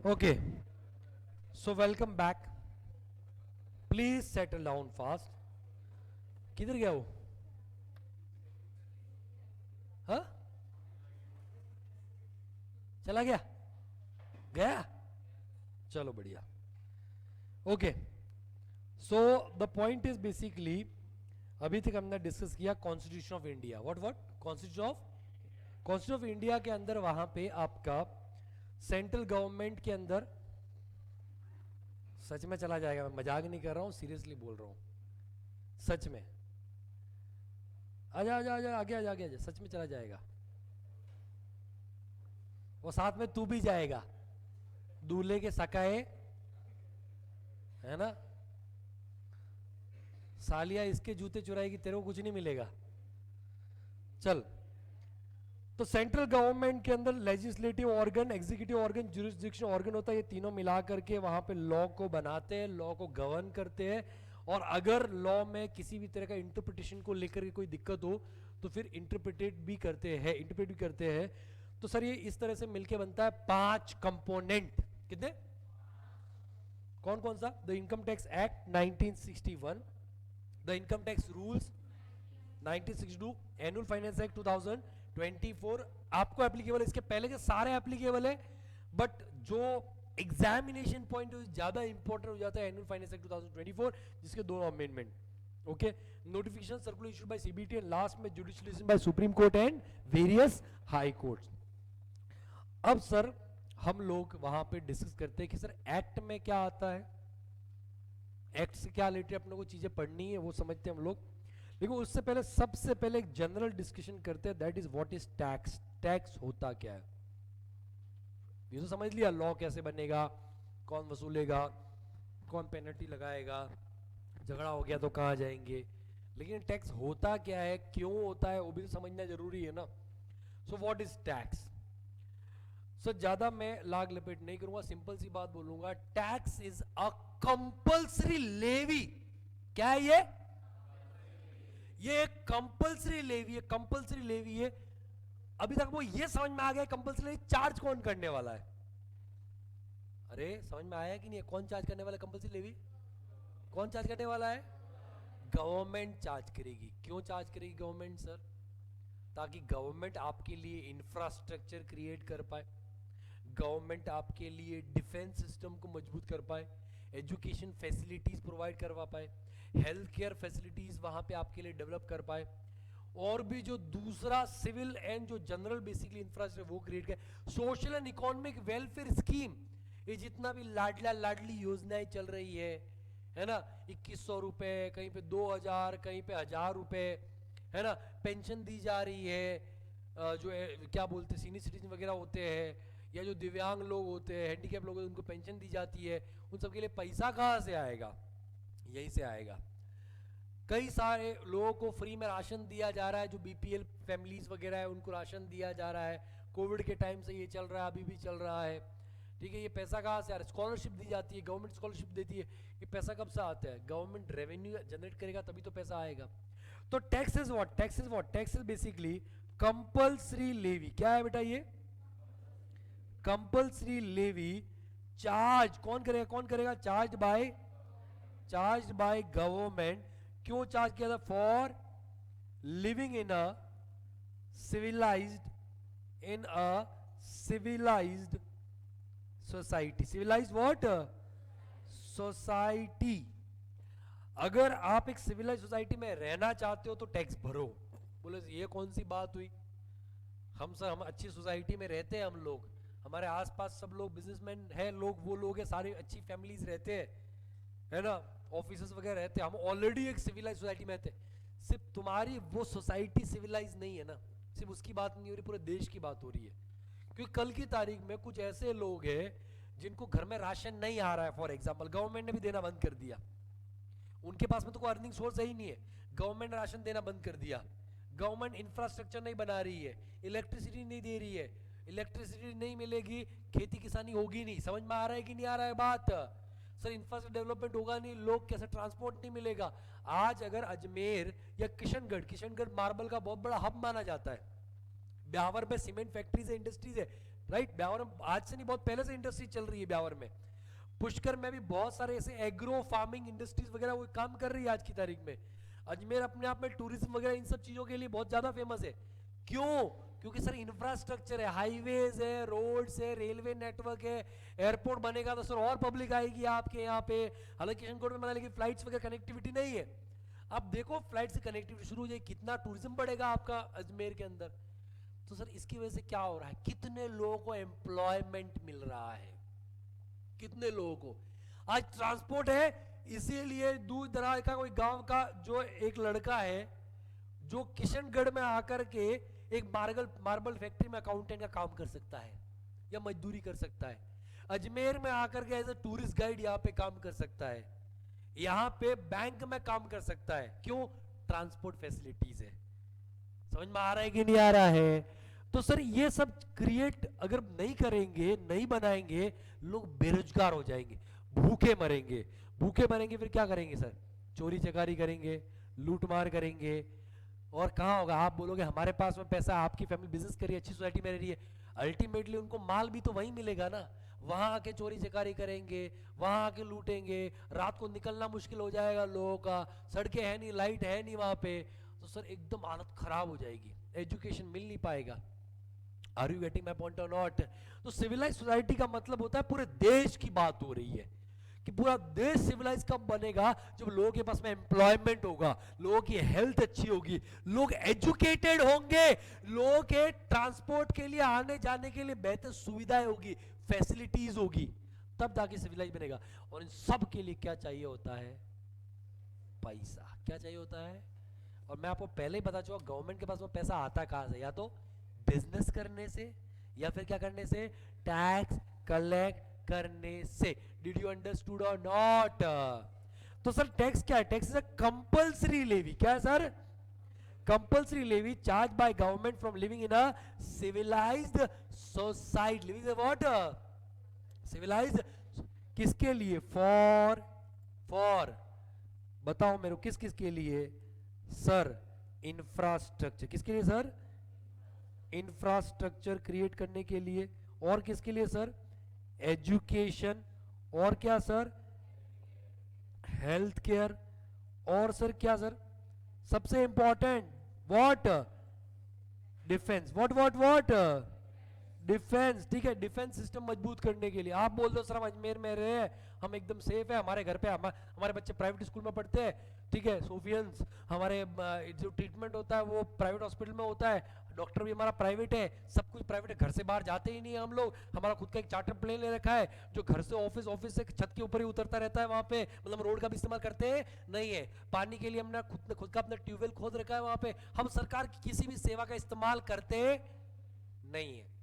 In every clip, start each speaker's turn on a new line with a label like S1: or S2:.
S1: Okay, so welcome back. Please settle down fast. किधर गया वो? हाँ? चला गया? गया? चलो बढ़िया. Okay, so the point is basically अभी तक हमने डिस्कस किया constitution of India. What Constitution of India के अंदर वहां पे आपका सेंट्रल गवर्नमेंट के अंदर सच में चला जाएगा. मैं मजाक नहीं कर रहा हूँ, सीरियसली बोल रहा हूँ. सच में आजा आजा आजा आगे आजा आगे आजा. सच में चला जाएगा. वो साथ में तू भी जाएगा, दूल्हे के सकाए, है ना. सालिया इसके जूते चुराएगी, तेरे को कुछ नहीं मिलेगा. चल, तो सेंट्रल गवर्नमेंट के अंदर legislative organ, executive organ, jurisdiction organ होता है. ये तीनों मिला करके वहां पे लॉ को बनाते हैं, लॉ को गवर्न करते हैं. और अगर लॉ में किसी भी तरह का इंटरप्रिटेशन को लेकर के कोई दिक्कत हो तो फिर इंटरप्रिट भी करते हैं. तो सर ये इस तरह से मिलके बनता है 5 कंपोनेंट. कितने? कौन कौन सा? The income tax act 1961, the income tax rules 1962, annual finance act 2024 आपको एप्लीकेबल है. इसके पहले के सारे एप्लीकेबल है, बट जो एग्जामिनेशन पॉइंट ज्यादा इंपॉर्टेंट हो जाता है एनुअल फाइनेंस एक्ट 2024, जिसके दोनों amendment. Okay, notification circular issued by CBT and last में judicial decision by Supreme Court and various High Courts. अब सर हम लोग वहां पे डिस्कस करते हैं कि सर एक्ट में क्या आता है, एक्ट से क्या रिलेटेड अपने को चीजें पढ़नी है वो समझते हैं हम लोग. लेकिन उससे पहले सबसे पहले एक जनरल डिस्कशन करते हैं, that is what is tax. Tax होता क्या है ये तो समझ लिया. लॉ कैसे बनेगा, कौन वसूलेगा, कौन पेनल्टी लगाएगा, झगड़ा हो गया तो कहाँ जाएंगे. लेकिन टैक्स होता क्या है, क्यों होता है, वो भी तो समझना जरूरी है ना. So what is tax. Sir ज्यादा मैं लाग लपेट नहीं करूंगा, सिंपल सी बात बोलूंगा. Tax is a compulsory levy. क्या है ये? एक कंपल्सरी लेवी है. कंपल्सरी लेवी है. अभी तक वो ये समझ में आ गया कंपल्सरी चार्ज कौन करने वाला है. अरे समझ में आया कि नहीं? कौन चार्ज करने वाला है कंपल्सरी लेवी? कौन चार्ज करने वाला है? गवर्नमेंट चार्ज करेगी. क्यों चार्ज करेगी गवर्नमेंट सर? ताकि गवर्नमेंट आपके लिए इंफ्रास्ट्रक्चर क्रिएट कर पाए, गवर्नमेंट आपके लिए डिफेंस सिस्टम को मजबूत कर पाए, एजुकेशन फैसिलिटीज प्रोवाइड करवा पाए, हेल्थ केयर फैसिलिटीज वहां पे आपके लिए डेवलप कर पाए, और भी जो दूसरा सिविल एंड जो जनरल बेसिकली इंफ्रास्ट्रक्चर वो क्रिएट कर, social and economic welfare scheme. ये जितना भी लाडला लाडली योजनाएं चल रही है ना, 2100 रुपए, कहीं पे 2000, कहीं पे 1000 रुपए, है ना. पेंशन दी जा रही है, जो क्या बोलते सीनियर सिटीजन वगैरह होते हैं, या जो दिव्यांग लोग होते हैं, हैंडीकैप लोग होते हैं, उनको पेंशन दी जाती है. उन सबके लिए पैसा कहाँ से आएगा? यहीं से आएगा. कई सारे लोगों को फ्री में राशन दिया जा रहा है, जो बीपीएल फैमिलीज वगैरह है उनको राशन दिया जा रहा है. कोविड के टाइम से ये चल रहा है, अभी भी चल रहा है. ठीक है, ये पैसा कहाँ से आ रहा है? स्कॉलरशिप दी जाती है, गवर्नमेंट स्कॉलरशिप देती है. ये पैसा कब से आता है? गवर्नमेंट रेवेन्यू जनरेट करेगा तभी तो पैसा आएगा. तो tax is what? Tax is basically compulsory levy. क्या है बेटा ये? Compulsory levy. चार्ज कौन करेगा? Charge by government. क्यों चार्ज किया था? For living in a civilised society. Civilised what? Society. अगर आप एक सिविलाइज सोसाइटी में रहना चाहते हो तो टैक्स भरो. बोले ये कौन सी बात हुई? हम अच्छी सोसाइटी में रहते हैं. हम लोग, हमारे आसपास सब लोग बिजनेसमैन है, लोग वो लोग हैं, सारे अच्छी फैमिलीज रहते हैं, है ना, ऑफिसर्स वगैरह रहते हैं. हम ऑलरेडी एक सिविलाइज सोसाइटी में रहते हैं. सिर्फ तुम्हारी वो सोसाइटी सिविलाइज नहीं है ना, सिर्फ उसकी बात नहीं हो रही, पूरे देश की बात हो रही है. क्योंकि कल की तारीख में कुछ ऐसे लोग हैं जिनको घर में राशन नहीं आ रहा है, फॉर एग्जाम्पल गवर्नमेंट ने भी देना बंद कर दिया. उनके पास में तो कोई अर्निंग सोर्स ही नहीं है. गवर्नमेंट ने राशन देना बंद कर दिया. गवर्नमेंट इंफ्रास्ट्रक्चर नहीं बना रही है, इलेक्ट्रिसिटी नहीं दे रही है. इलेक्ट्रिसिटी नहीं मिलेगी, खेती किसानी होगी नहीं. समझ में आ रहा है कि नहीं आ रहा है बात? सर इंफ्रास्ट्रक्चर डेवलपमेंट होगा नहीं, लोग कैसे, ट्रांसपोर्ट नहीं मिलेगा. आज अगर अजमेर या किशनगढ़ मार्बल का बहुत बड़ा हब माना जाता है, ब्यावर पे सीमेंट फैक्ट्रीज है, इंडस्ट्रीज है, राइट। ब्यावर में आज से नहीं, बहुत पहले से इंडस्ट्री चल रही है ब्यावर में। पुष्कर में भी बहुत सारे ऐसे एग्रो फार्मिंग इंडस्ट्रीज वगैरह वो काम कर रही है आज की तारीख में। अजमेर अपने आप में टूरिज्म वगैरह इन सब चीजों के लिए बहुत ज्यादा फेमस है। क्यों? क्योंकि सर इंफ्रास्ट्रक्चर है, हाईवेज है, रोड्स है, रेलवे नेटवर्क है। एयरपोर्ट बनेगा तो सर और पब्लिक आएगी आपके यहाँ पे। हालांकि किशनगढ़ में बना, लेकिन फ्लाइट्स वगैरह कनेक्टिविटी नहीं है। अब देखो फ्लाइट से कनेक्टिविटी शुरू हो जाए, कितना टूरिज्म बढ़ेगा आपका अजमेर के अंदर। तो सर इसकी वजह से क्या हो रहा है, कितने लोगों को एम्प्लॉयमेंट मिल रहा है, कितने लोगों को आज ट्रांसपोर्ट है। इसीलिए दूर दराज का कोई गांव का जो एक लड़का है जो किशनगढ़ में आकर के एक मार्बल फैक्ट्री में अकाउंटेंट का काम कर सकता है या मजदूरी कर सकता है, अजमेर में आकर के एज ए टूरिस्ट गाइड यहाँ पे काम कर सकता है, यहाँ पे बैंक में काम कर सकता है। क्यों? ट्रांसपोर्ट फैसिलिटीज है। समझ में आ रहा है कि नहीं आ रहा है? तो सर ये सब क्रिएट अगर नहीं करेंगे, नहीं बनाएंगे, लोग बेरोजगार हो जाएंगे, भूखे मरेंगे। भूखे मरेंगे फिर क्या करेंगे सर? चोरी चकारी करेंगे, लूटमार करेंगे। और कहाँ होगा? आप बोलोगे हमारे पास में पैसा, आपकी फैमिली बिजनेस करी, अच्छी सोसाइटी में रह रही है, अल्टीमेटली उनको माल भी तो वहीं मिलेगा ना। वहां आके चोरी चकारी करेंगे, वहां आके लूटेंगे, रात को निकलना मुश्किल हो जाएगा लोगों का, सड़कें है नहीं, लाइट है नहीं वहां पे, तो सर एकदम हालत खराब हो जाएगी, एजुकेशन मिल नहीं पाएगा। Are you getting my point or not? तो सिविलाइज सोसाइटी का मतलब होता है पूरे देश की बात हो रही है कि पूरा देश सिविलाइज कब बनेगा? जब लोगों के पास में एम्प्लॉयमेंट होगा, लोगों की हेल्थ अच्छी होगी, लोग एजुकेटेड होंगे, लोगों के ट्रांसपोर्ट के लिए आने जाने के लिए बेहतर सुविधाएं होगी, फैसिलिटीज होगी, तब जाके सिविलाइज बनेगा। और इन सब के लिए क्या चाहिए होता है? पैसा। क्या चाहिए होता है? और मैं आपको पहले ही बता चुका, गवर्नमेंट के पास वो पैसा आता कहां से? या तो बिजनेस करने से, या फिर क्या करने से? टैक्स कलेक्ट करने से। डिड यू अंडरस्टूड और नॉट? तो सर टैक्स क्या है? Tax is a compulsory levy. क्या है sir? Compulsory levy charge by government from living in a civilised society. Living in what? Civilised. किसके लिए? फॉर बताओ मेरे को, किस किस के लिए सर? इंफ्रास्ट्रक्चर। किसके लिए सर? इंफ्रास्ट्रक्चर क्रिएट करने के लिए। और किसके लिए सर? एजुकेशन। और क्या सर? Health care. और सर क्या सर? सबसे important what? Defence. What? Defence. ठीक है, डिफेंस सिस्टम मजबूत करने के लिए। आप बोल दो सर हम अजमेर में रहे, हम एकदम सेफ है, हमारे घर पे हमारे बच्चे प्राइवेट स्कूल में पढ़ते हैं, ठीक है, सोफियंस, हमारे जो ट्रीटमेंट होता है वो प्राइवेट हॉस्पिटल में होता है, डॉक्टर भी हमारा प्राइवेट है, सब कुछ प्राइवेट है, घर से बाहर जाते ही नहीं है हम लोग, हमारा खुद का एक चार्टर प्लेन ले रखा है जो घर से ऑफिस, ऑफिस से छत के ऊपर ही उतरता रहता है, वहां पे मतलब रोड का भी इस्तेमाल करते हैं नहीं है। पानी के लिए हमने खुद का अपना ट्यूबवेल खोद रखा है वहां पे। हम सरकार की किसी भी सेवा का इस्तेमाल करते नहीं है।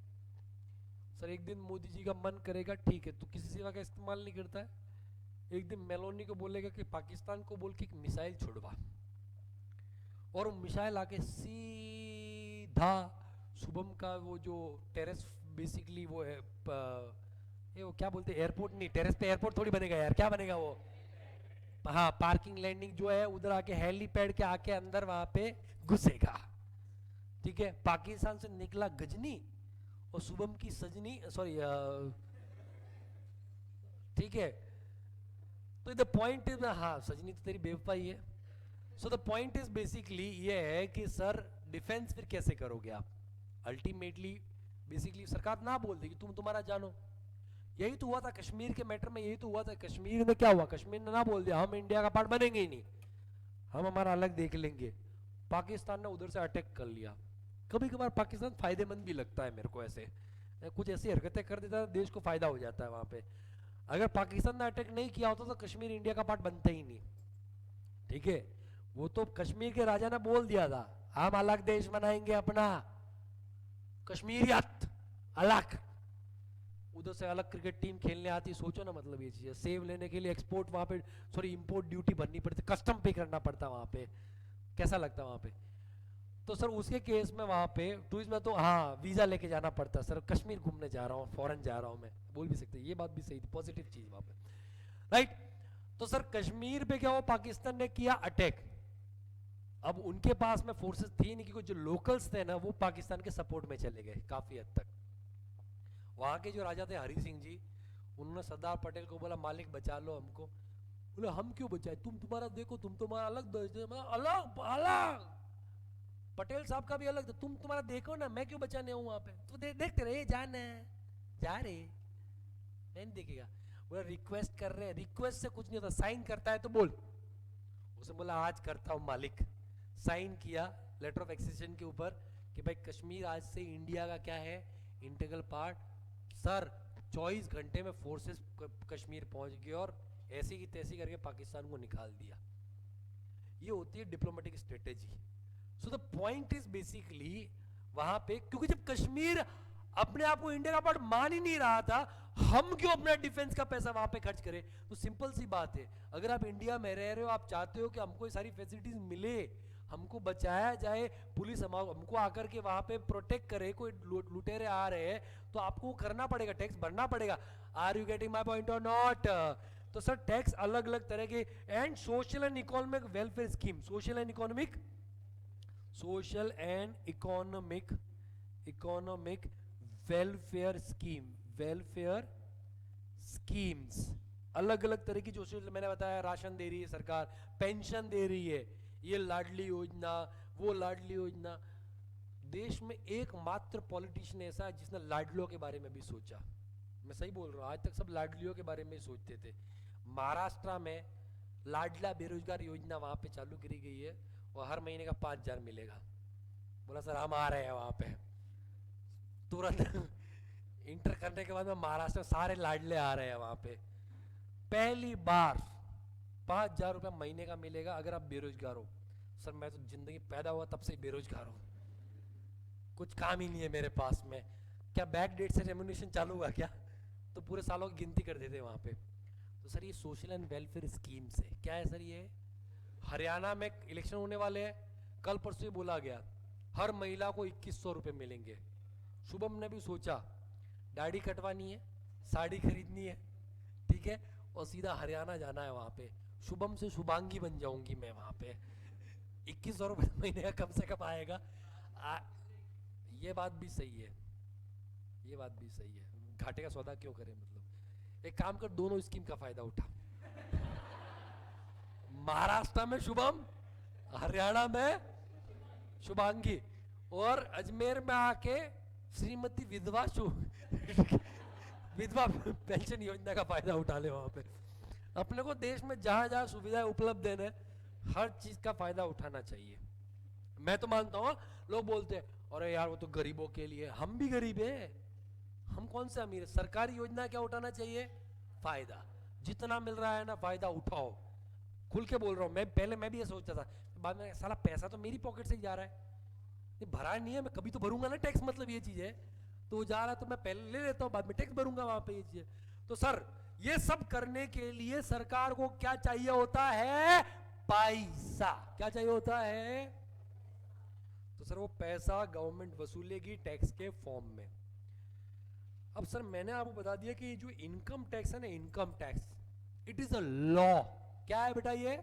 S1: सर एक दिन मोदी जी का मन करेगा, ठीक है, तो किसी सेवा का इस्तेमाल नहीं करता है, एक दिन मेलोनी को बोलेगा कि पाकिस्तान को बोल के एक मिसाइल छोड़वा, और वो मिसाइल आके सीधा शुभम का वो जो टेरेस बेसिकली वो है ये वो क्या बोलते हैं, एयरपोर्ट नहीं, टेरेस पे एयरपोर्ट थोड़ी बनेगा यार, क्या बनेगा वो, हाँ पार्किंग लैंडिंग जो है उधर आके हेलीपैड के आके अंदर वहां पे घुसेगा। ठीक है, पाकिस्तान से निकला गजनी और शुभम की सजनी, सॉरी, ठीक है, तो द पॉइंट इज, हाँ सजनी तो तेरी बेवफाई है। So the point is basically ये है कि सर डिफेंस फिर कैसे करोगे आप? अल्टीमेटली बेसिकली सरकार ना बोल देगी तुम तुम्हारा जानो। यही तो हुआ था कश्मीर के मैटर में, यही तो हुआ था। कश्मीर में क्या हुआ? कश्मीर ने ना बोल दिया हम इंडिया का पार्ट बनेंगे ही नहीं, हम हमारा अलग देख लेंगे। पाकिस्तान ने उधर से अटैक कर लिया। कभी कभार पाकिस्तान फायदेमंद भी लगता है मेरे को, ऐसे कुछ ऐसी हरकतें कर देता है, देश को फायदा हो जाता है वहां पे। अगर पाकिस्तान ने अटैक नहीं किया होता तो कश्मीर इंडिया का पार्ट बनता ही नहीं। ठीक है, वो तो कश्मीर के राजा ने बोल दिया था हम अलग देश बनाएंगे अपना, कश्मीरियत अलग, उधर से अलग क्रिकेट टीम खेलने आती। सोचो ना, मतलब ये चीज सेव लेने के लिए एक्सपोर्ट वहां पे, सॉरी इंपोर्ट ड्यूटी भरनी पड़ती, कस्टम पे करना पड़ता वहां पे, कैसा लगता वहां पे। तो सर उसके केस में वहां पे टूरिस्ट में तो हाँ वीजा लेके जाना पड़ता, सर कश्मीर घूमने जा रहा हूँ, फॉरेन जा रहा हूँ, मैं बोल भी सकते, ये बात भी सही थी, पॉजिटिव चीज वहां पे, राइट। तो सर कश्मीर पे क्या हुआ, पाकिस्तान ने किया अटैक। अब उनके पास में फोर्सेस थी नहीं, क्योंकि जो लोकल्स थे ना वो पाकिस्तान के सपोर्ट में चले गए काफी हद तक। वहां के जो राजा थे हरि सिंह जी, उन्होंने सरदार पटेल को बोला मालिक बचा लो हमको। बोले हम क्यों बचाए, तुम तुम्हारा देखो, तुम तुम्हारा अलग अलग अलग, पटेल साहब का भी अलग था, तुम तुम्हारा देखो ना, मैं क्यों बचाने हूँ वहां पे, तो देखते रहे, जाना जा रहे, नहीं देखेगा। बोला रिक्वेस्ट कर रहे हैं, रिक्वेस्ट से कुछ नहीं होता, साइन करता है तो बोल। उसने बोला आज करता हूँ मालिक। साइन किया लेटर ऑफ एक्सेशन के ऊपर कि भाई कश्मीर आज से इंडिया का क्या है, इंटीग्रल पार्ट। सर 24 घंटे में फोर्सेस कश्मीर पहुंच गए और ऐसी की तैसी करके पाकिस्तान को निकाल दिया। ये होती है diplomatic strategy. So the point is basically वहां पे, क्योंकि जब कश्मीर अपने आप को इंडिया का पार्ट मान ही नहीं रहा था, हम क्यों अपना डिफेंस का पैसा वहां पे खर्च करें। तो सिंपल सी बात है, अगर आप इंडिया में रह रहे हो, आप चाहते हो कि हमको ये सारी फैसिलिटीज मिले, हमको बचाया जाए, पुलिस हमको आकर के वहां पे प्रोटेक्ट करे, कोई लुटेरे आ रहे हैं तो आपको करना पड़ेगा, टैक्स भरना पड़ेगा। Are you getting my point or not. तो सर टैक्स अलग अलग तरह के, and social and economic welfare scheme, social and economic welfare scheme, welfare schemes अलग अलग तरह की, जो मैंने बताया राशन दे रही है सरकार, पेंशन दे रही है, ये लाडली योजना, वो लाडली योजना। देश में एकमात्र पॉलिटिशियन ऐसा है जिसने लाडलियों के बारे में भी सोचा। मैं सही बोल रहा हूँ, आज तक सब लाडलियों के बारे में सोचते थे। महाराष्ट्र में लाडला बेरोजगार योजना वहां पे चालू करी गई है और हर महीने का 5,000 मिलेगा। बोला सर हम आ रहे हैं वहां पे, तुरंत इंटर करने के बाद में महाराष्ट्र में सारे लाडले आ रहे हैं वहां पे। पहली बार 5,000 रुपया महीने का मिलेगा अगर आप बेरोजगार हो। सर मैं तो जिंदगी पैदा हुआ तब से बेरोजगार हूँ, कुछ काम ही नहीं है मेरे पास में। क्या बैक डेट से रेम्युनरेशन चालू हुआ क्या? तो पूरे सालों की गिनती कर देते वहां पे। तो सर ये सोशल एंड वेलफेयर स्कीम्स है। क्या है सर ये? हरियाणा में इलेक्शन होने वाले हैं, कल परसों ही बोला गया हर महिला को 2100 रुपये मिलेंगे। शुभम ने भी सोचा दाढ़ी कटवानी है, साड़ी खरीदनी है, ठीक है, और सीधा हरियाणा जाना है। वहां पे शुभम से शुभांगी बन जाऊंगी मैं वहां पे। 2100 रुपये महीने का कम से कम आएगा। ये बात भी सही है, ये बात भी सही है। घाटे का सौदा क्यों करें, मतलब एक काम कर, दोनों स्कीम का फायदा उठा। महाराष्ट्र में शुभम, हरियाणा में शुभांगी, और अजमेर में आके श्रीमती विधवा विधवा पेंशन योजना का फायदा उठा ले। वहां पे अपने को देश में जहां जहां सुविधाएं उपलब्ध है, हर चीज का फायदा उठाना चाहिए। मैं तो मानता हूं, लोग बोलते हैं अरे यार वो तो गरीबों के लिए, हम भी गरीब है, हम कौन से अमीर है। सरकारी योजना क्या उठाना चाहिए? फायदा, जितना मिल रहा है ना फायदा उठाओ। खुल के बोल रहा हूं, मैं भी ये सोचता था, बाद में साला पैसा तो मेरी पॉकेट से ही जा रहा है, ये भरा नहीं है, मैं कभी तो भरूंगा ना टैक्स, मतलब ये चीज है, तो वो जा रहा है तो मैं पहले ले लेता हूं, बाद में टैक्स भरूंगा वहां पे, ये चीज है। तो सर ये सब करने के लिए सरकार को क्या चाहिए होता है? पैसा। क्या चाहिए होता है? तो सर वो पैसा गवर्नमेंट वसूलेगी टैक्स के फॉर्म में। अब सर मैंने आपको बता दिया कि जो इनकम टैक्स है ना, income tax it is a law. क्या है बेटा ये?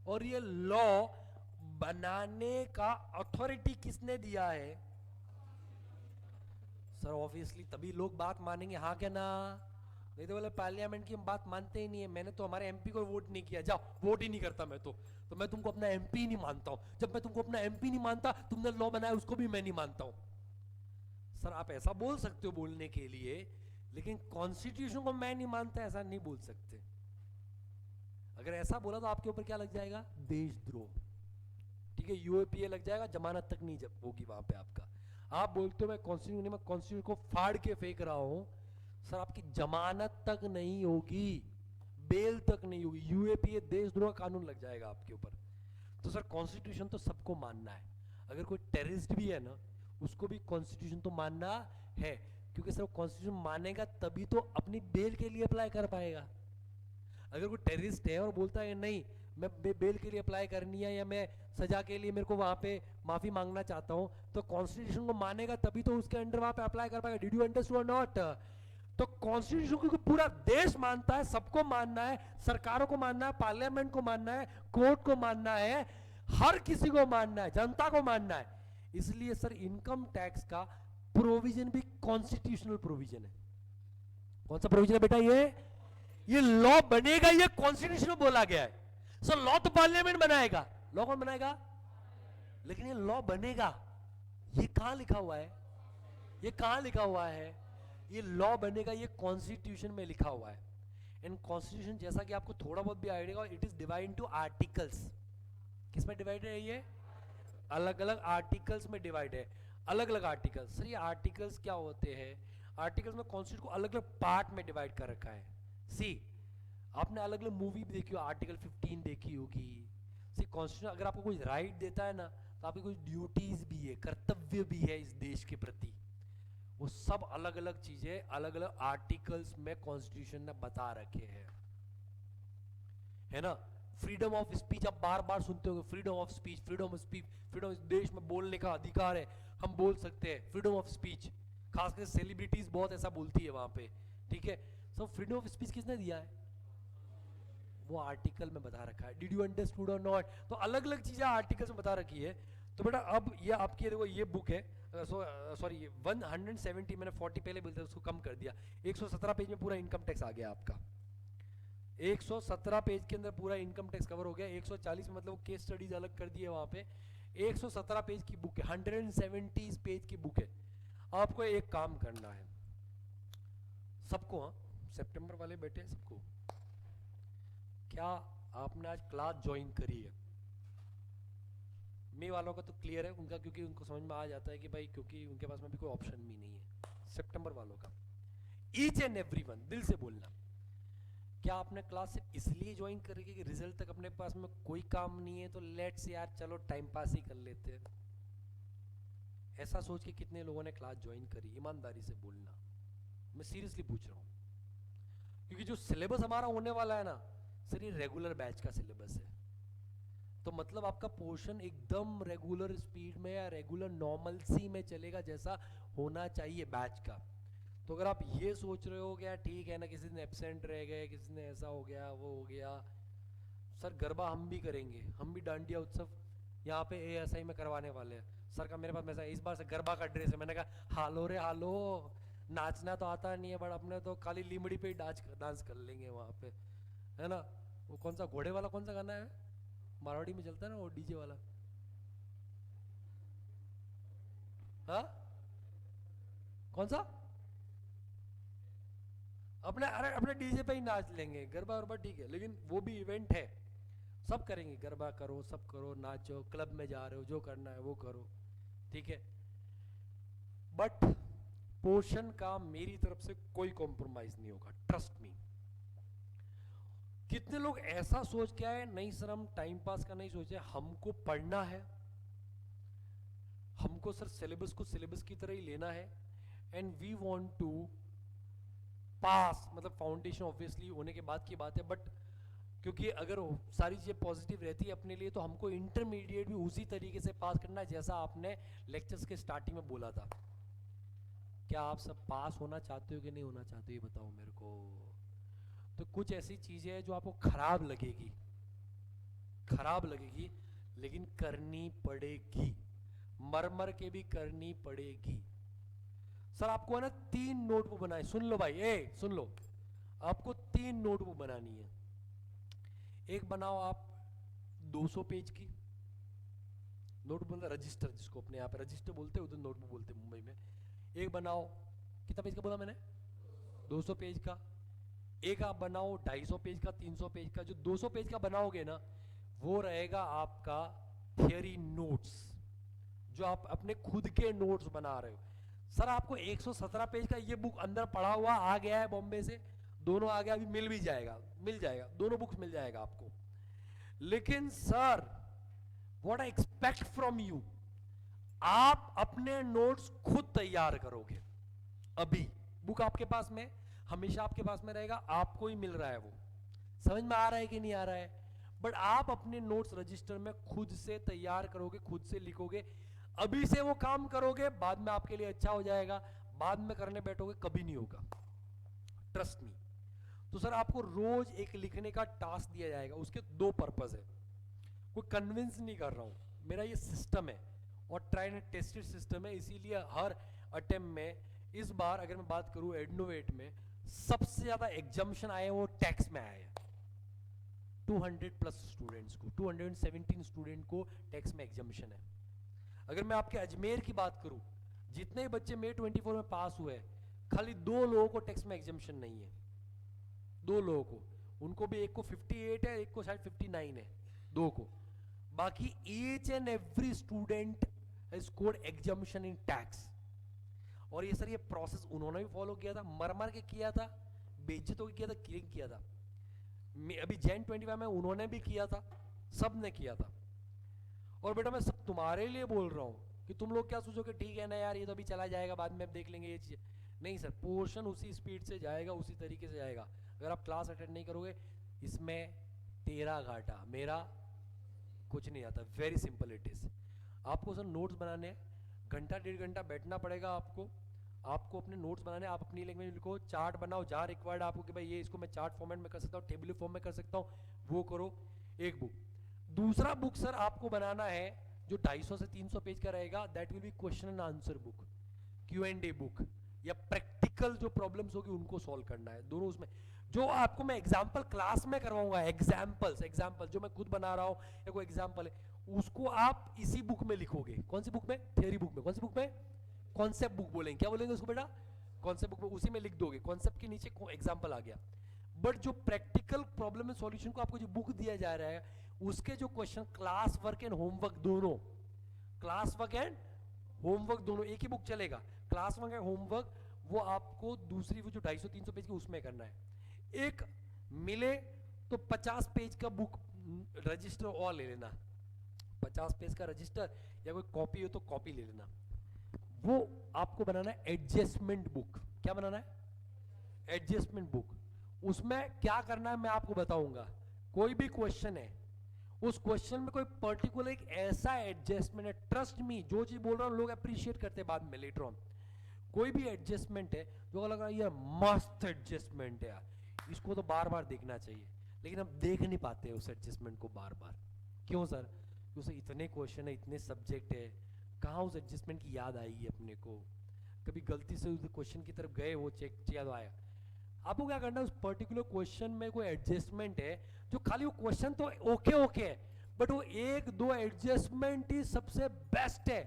S1: और ये लॉ बनाने का अथॉरिटी किसने दिया है? सर ऑब्वियसली तभी लोग बात मानेंगे, हाँ क्या ना? नहीं तो बोले पार्लियामेंट की हम बात मानते ही नहीं है, मैंने तो हमारे एमपी को वोट नहीं किया, जाओ वोट ही नहीं करता मैं तो मैं तुमको अपना एमपी नहीं मानता हूं। जब मैं तुमको अपना एमपी नहीं मानता, तुमने लॉ बनाया उसको भी मैं नहीं मानता हूं। सर आप ऐसा बोल सकते हो बोलने के लिए, लेकिन कॉन्स्टिट्यूशन को मैं नहीं मानता ऐसा नहीं बोल सकते। अगर ऐसा बोला तो आपके ऊपर क्या लग जाएगा? देशद्रोह, ठीक है, यूएपीए लग जाएगा, जमानत तक नहीं जब होगी वहां पे आपका। आप बोलते हो मैं कॉन्स्टिट्यूशन को फाड़ के फेंक रहा हूं, सर आपकी जमानत तक नहीं होगी, बेल तक नहीं होगी, यूएपीए देशद्रोह कानून लग जाएगा आपके ऊपर। तो सर कॉन्स्टिट्यूशन तो सबको मानना है, अगर कोई टेररिस्ट भी है ना उसको भी कॉन्स्टिट्यूशन तो मानना है, क्योंकि सर कॉन्स्टिट्यूशन मानेगा तभी तो अपनी बेल के लिए अप्लाई कर पाएगा। अगर कोई टेररिस्ट है और बोलता है नहीं मैं बेल के लिए अप्लाई करनी है या मैं सजा के लिए मेरे को वहां पे माफी मांगना चाहता हूं, तो कॉन्स्टिट्यूशन को मानेगा तभी तो उसके अंडर वहां पे अप्लाई कर पाएगा। डिड यू अंडरस्टैंड और नॉट? तो कॉन्स्टिट्यूशन को पूरा देश मानता है, सबको मानना है, सरकारों को मानना है, पार्लियामेंट को मानना है, कोर्ट को मानना है, हर किसी को मानना है, जनता को मानना है। इसलिए सर इनकम टैक्स का प्रोविजन भी कॉन्स्टिट्यूशनल प्रोविजन है। कौन सा प्रोविजन है बेटा? ये लॉ बनेगा, ये कॉन्स्टिट्यूशन में बोला गया है। सर लॉ तो पार्लियामेंट बनाएगा, लॉ कौन बनाएगा? लेकिन ये लॉ बनेगा, ये कहां लिखा हुआ है? ये कहां लिखा हुआ है? ये लॉ बनेगा, ये कॉन्स्टिट्यूशन में लिखा हुआ है। इन कॉन्स्टिट्यूशन, जैसा कि आपको थोड़ा बहुत भी idea, it is divide into articles. किसमें डिवाइड है? ये अलग अलग आर्टिकल्स में डिवाइड है। अलग अलग आर्टिकल्स। सर ये आर्टिकल्स क्या होते हैं? आर्टिकल्स में कॉन्स्टिट्यूशन को अलग अलग पार्ट में डिवाइड कर रखा है। सी आपने अलग अलग मूवी भी देखी हो, आर्टिकल 15 देखी होगी। सी कॉन्स्टिट्यूशन अगर आपको कोई राइट देता है ना, तो आपकी कुछ ड्यूटीज भी है, कर्तव्य भी है इस देश के प्रति। वो सब अलग अलग चीजें अलग अलग आर्टिकल्स में कॉन्स्टिट्यूशन ने बता रखे हैं, है ना। फ्रीडम ऑफ स्पीच आप बार बार सुनते होंगे, freedom of speech, freedom of speech, freedom. इस देश में बोलने का अधिकार है, हम बोल सकते हैं, फ्रीडम ऑफ स्पीच। खासकर सेलिब्रिटीज बहुत ऐसा बोलती है वहां पे, ठीक है। सब फ्रीडम ऑफ स्पीच किसने दिया है? वो आर्टिकल में बता रखा है। डिड यू अंडरस्टूड और नॉट? तो अलग अलग चीजें आर्टिकल्स में बता रखी है। तो बेटा अब ये आपकी देखो, ये बुक है, सॉरी 170, मैंने 40 पहले बोलते उसको कम कर दिया। 117 पेज में पूरा इनकम टैक्स आ गया आपका। 117 पेज के अंदर पूरा इनकम टैक्स कवर हो गया। 140 में मतलब केस स्टडीज अलग कर दिए वहां पे। 117 पेज की बुक है, 170 पेज की बुक है। आपको एक काम करना है सबको, हाँ सितंबर वाले बैठे हैं सबको, क्या आपने आज क्लास ज्वाइन करी है? मई वालों का तो क्लियर है उनका, क्योंकि उनको समझ में आ जाता है कि भाई, क्योंकि उनके पास में भी कोई ऑप्शन भी नहीं है। सितंबर वालों का ईच एंड एवरीवन दिल से बोलना, क्या आपने क्लास सिर्फ इसलिए ज्वाइन करेगी कि रिजल्ट तक अपने पास में कोई काम नहीं है तो लेट्स यार चलो टाइम पास ही कर लेते हैं? ऐसा सोच के कितने लोगों ने क्लास ज्वाइन करी? ईमानदारी से बोलना, मैं सीरियसली पूछ रहा हूं। क्योंकि जो सिलेबस हमारा होने वाला है ना सर, ये रेगुलर बैच का सिलेबस है। तो मतलब आपका पोर्शन एकदम रेगुलर स्पीड में या रेगुलर नॉर्मलसी में चलेगा, जैसा होना चाहिए बैच का। तो अगर आप ये सोच रहे हो कि यार ठीक है ना, किसी दिन एब्सेंट रह गए, किसी ने ऐसा हो गया वो हो गया, सर गरबा हम भी करेंगे, हम भी डांडिया उत्सव यहाँ पे ASI में करवाने वाले हैं। सर का मेरे पास मैसेज, इस बार से गरबा का ड्रेस है। मैंने कहा हालो रे हालो, नाचना तो आता नहीं है बट अपने तो खाली लीमड़ी पे ही डांस कर लेंगे वहाँ पे, है ना। वो कौन सा घोड़े वाला कौन सा गाना है मारवाड़ी में चलता है ना, वो डीजे वाला, हाँ कौन सा? अपने अरे अपने डीजे पे ही नाच लेंगे, गरबा वरबा ठीक है, लेकिन वो भी इवेंट है, सब करेंगे, गरबा करो, सब करो, नाचो, क्लब में जा रहे हो, जो करना है वो करो, ठीक है। बट पोर्शन का मेरी तरफ से कोई कॉम्प्रोमाइज नहीं होगा, ट्रस्ट मी। कितने लोग ऐसा सोच के आए, नहीं सर हम टाइम पास का नहीं सोचे, हमको पढ़ना है, हमको सर सिलेबस को सिलेबस की तरह ही लेना है, एंड वी वांट टू पास, मतलब फाउंडेशन ऑब्वियसली होने के बाद की बात है, बट क्योंकि अगर सारी चीजें पॉजिटिव रहती है अपने लिए, तो हमको इंटरमीडिएट भी उसी तरीके से पास करना है जैसा आपने लेक्चर्स के स्टार्टिंग में बोला था। क्या आप सब पास होना चाहते हो कि नहीं होना चाहते हो, ये बताओ मेरे को। तो कुछ ऐसी चीजें हैं जो आपको खराब लगेगी, खराब लगेगी, लेकिन करनी पड़ेगी, मर मर के भी करनी पड़ेगी। सर आपको है ना 3 नोटबुक बनाए, सुन लो भाई, सुन लो, आपको 3 नोटबुक बनानी है। एक बनाओ आप 200 पेज की नोटबुक, मतलब रजिस्टर, जिसको अपने यहाँ पे रजिस्टर बोलते हैं, उधर नोटबुक बोलते हैं मुंबई में। एक बनाओ, कितना पेज का बोला मैंने? 200 पेज का। एक आप बनाओ 250 पेज का, 300 पेज का। जो 200 पेज का बनाओगे ना, वो रहेगा आपका थियरी नोट्स, जो आप अपने खुद के नोट्स बना रहे हो। सर आपको 117 पेज का ये बुक अंदर पड़ा हुआ आ गया है बॉम्बे से, दोनों आ गया, अभी मिल भी जाएगा, मिल जाएगा, दोनों बुक्स मिल जाएगा आपको। लेकिन sir what I expect from you, आप अपने नोट्स खुद तैयार करोगे। अभी बुक आपके पास में, हमेशा आपके पास में रहेगा, आपको ही मिल रहा है, वो समझ में आ रहा है कि नहीं आ रहा है? बट आप अपने नोट्स रजिस्टर में खुद से तैयार करोगे, खुद से लिखोगे। अभी से वो काम करोगे, बाद में आपके लिए अच्छा हो जाएगा, बाद में करने बैठोगे कभी नहीं होगा, ट्रस्ट मी। तो सर आपको रोज एक लिखने का टास्क दिया जाएगा, उसके 2 पर्पस है। कोई कन्विंस नहीं कर रहा हूं, मेरा ये सिस्टम है और ट्राई एंड टेस्टेड सिस्टम है, इसीलिए हर अटेम्प्ट में इस बार अगर मैं बात करूं एडनोवेट में सबसे ज्यादा एग्जामिशन आए वो टैक्स में आए 200 प्लस स्टूडेंट्स को, 217 स्टूडेंट को टैक्स में एग्जामिशन है। अगर मैं आपके अजमेर की बात करूं, जितने बच्चे मे 24 में पास हुए खाली 2 लोगों को टैक्स में एग्जामिशन नहीं है, 2 लोगों को, उनको भी एक को 58 है, एक को शायद 59 है, 2 को। बाकी each and every student has scored exemption in tax. और ये सर ये प्रोसेस उन्होंने भी फॉलो किया था, मर मर के किया था, बेइज्जत होकर किया था, क्लिक किया था। अभी जैन 25 में उन्होंने भी किया था, सब ने किया था। और बेटा मैं सब तुम्हारे लिए बोल रहा हूं कि तुम लोग क्या सोचोगे ठीक है ना यार ये तो अभी चला जाएगा बाद में अब देख लेंगे ये चीज। नहीं सर, पोर्शन उसी स्पीड से जाएगा, उसी तरीके से जाएगा। अगर आप क्लास अटेंड नहीं करोगे इसमें तेरा घाटा, मेरा कुछ नहीं आता। Very simple it is. आपको सर नोट्स बनाने हैं, घंटा 1.5 घंटा बैठना पड़ेगा आपको। आपको अपने नोट्स बनाने, आप अपनी लैंग्वेज में लिखो, चार्ट बनाओ जहाँ रिक्वायर्ड आपको कि भाई ये इसको मैं चार्ट फॉर्मेट में कर सकता हूँ, टेबल फॉर्म में कर सकता हूँ, वो करो। एक बुक। दूसरा बुक सर आपको बनाना है जो 250 से 300 पेज का रहेगा, that will be question and answer book, Q&A book, या प्रैक्टिकल जो प्रॉब्लम्स होगी उनको सॉल्व करना है। दोनों उसमें जो आपको मैं एग्जाम्पल क्लास में करवाऊंगा, एग्जाम्पल जो मैं खुद बना रहा हूँ या कोई एग्जाम्पल है उसको आप इसी बुक में लिखोगे। कौन सी बुक में? थियरी बुक में। कौन सी बुक में? कॉन्सेप्ट बुक बोलेंगे। क्या बोलेंगे उसको बेटा? कॉन्सेप्ट बुक में। उसी में लिख दोगे, कॉन्सेप्ट के नीचे एग्जाम्पल आ गया। बट जो प्रैक्टिकल प्रॉब्लम एंड सॉल्यूशन को आपको जो बुक दिया जा रहा है उसके जो question, class work and homework दोनों, क्लास वर्क एंड होमवर्क दोनों एक ही बुक चलेगा। क्लास वर्क एंड होमवर्क वो आपको दूसरी वो जो 250-300 पेज की उसमें करना है। एक मिले तो 50 पेज का बुक रजिस्टर और ले लेना, 50 पेज का रजिस्टर, या कोई कॉपी हो तो कॉपी ले लेना। वो आपको बनाना है एडजस्टमेंट बुक। क्या बनाना है? Adjustment book. उसमें क्या करना है मैं आपको बताऊंगा। कोई भी क्वेश्चन है, उस क्वेश्चन में कोई पर्टिकुलर एक ऐसा एडजस्टमेंट है, ट्रस्ट मी जो चीज बोल रहा हूं लोग अप्रिशिएट करते हैं बाद में लेटर ऑन। कोई भी एडजस्टमेंट है जो लग रहा है यार मस्त एडजस्टमेंट है यार, इसको तो बार बार देखना चाहिए, लेकिन हम देख नहीं पाते उस एडजस्टमेंट को बार बार। क्यों सर? क्योंकि इतने क्वेश्चन है, इतने सब्जेक्ट है, कहाँ उस एडजस्टमेंट की याद आएगी अपने को? कभी गलती से उस क्वेश्चन की तरफ गए, वो चेक याद आया। आपको क्या करना है, उस पर्टिकुलर क्वेश्चन में कोई एडजस्टमेंट है जो खाली वो क्वेश्चन तो ओके है, बट वो 1-2 एडजस्टमेंट ही सबसे बेस्ट है।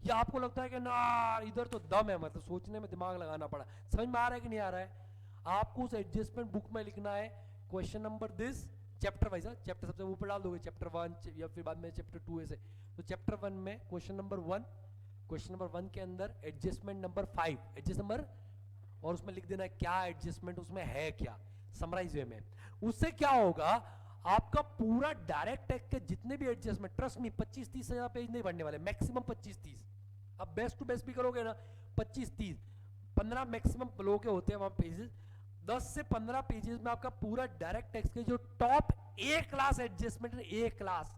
S1: या आपको लगता है कि ना इधर तो दम है, मतलब सोचने में दिमाग लगाना पड़ा, समझ में आ रहा है कि नहीं आ रहा है? आपको उस एडजस्टमेंट बुक में लिखना है question number this, chapter wise. Chapter सबसे ऊपर डाल दोगे, चैप्टर 1 या फिर बाद में चैप्टर 2 ऐसे। तो चैप्टर 1 में क्वेश्चन नंबर 1, क्वेश्चन नंबर 1 के अंदर एडजस्टमेंट नंबर 5, एडजस्ट नंबर, और उसमें लिख देना है क्या एडजस्टमेंट उसमें है, क्या समराइज वे में। उससे क्या होगा, आपका पूरा डायरेक्ट टेक के जितने भी एडजस्टमेंट, ट्रस्ट मी 25-30 हजार पेज नहीं बढ़ने वाले, मैक्सिमम 25-30। अब बेस्ट टू बेस्ट भी करोगे ना 25-30, 15 मैक्सिमम लो के होते हैं वहां पेजेस। 10 से 15 पेजेस में आपका पूरा डायरेक्ट टेक्स्ट के जो टॉप ए क्लास एडजस्टमेंट, ए क्लास,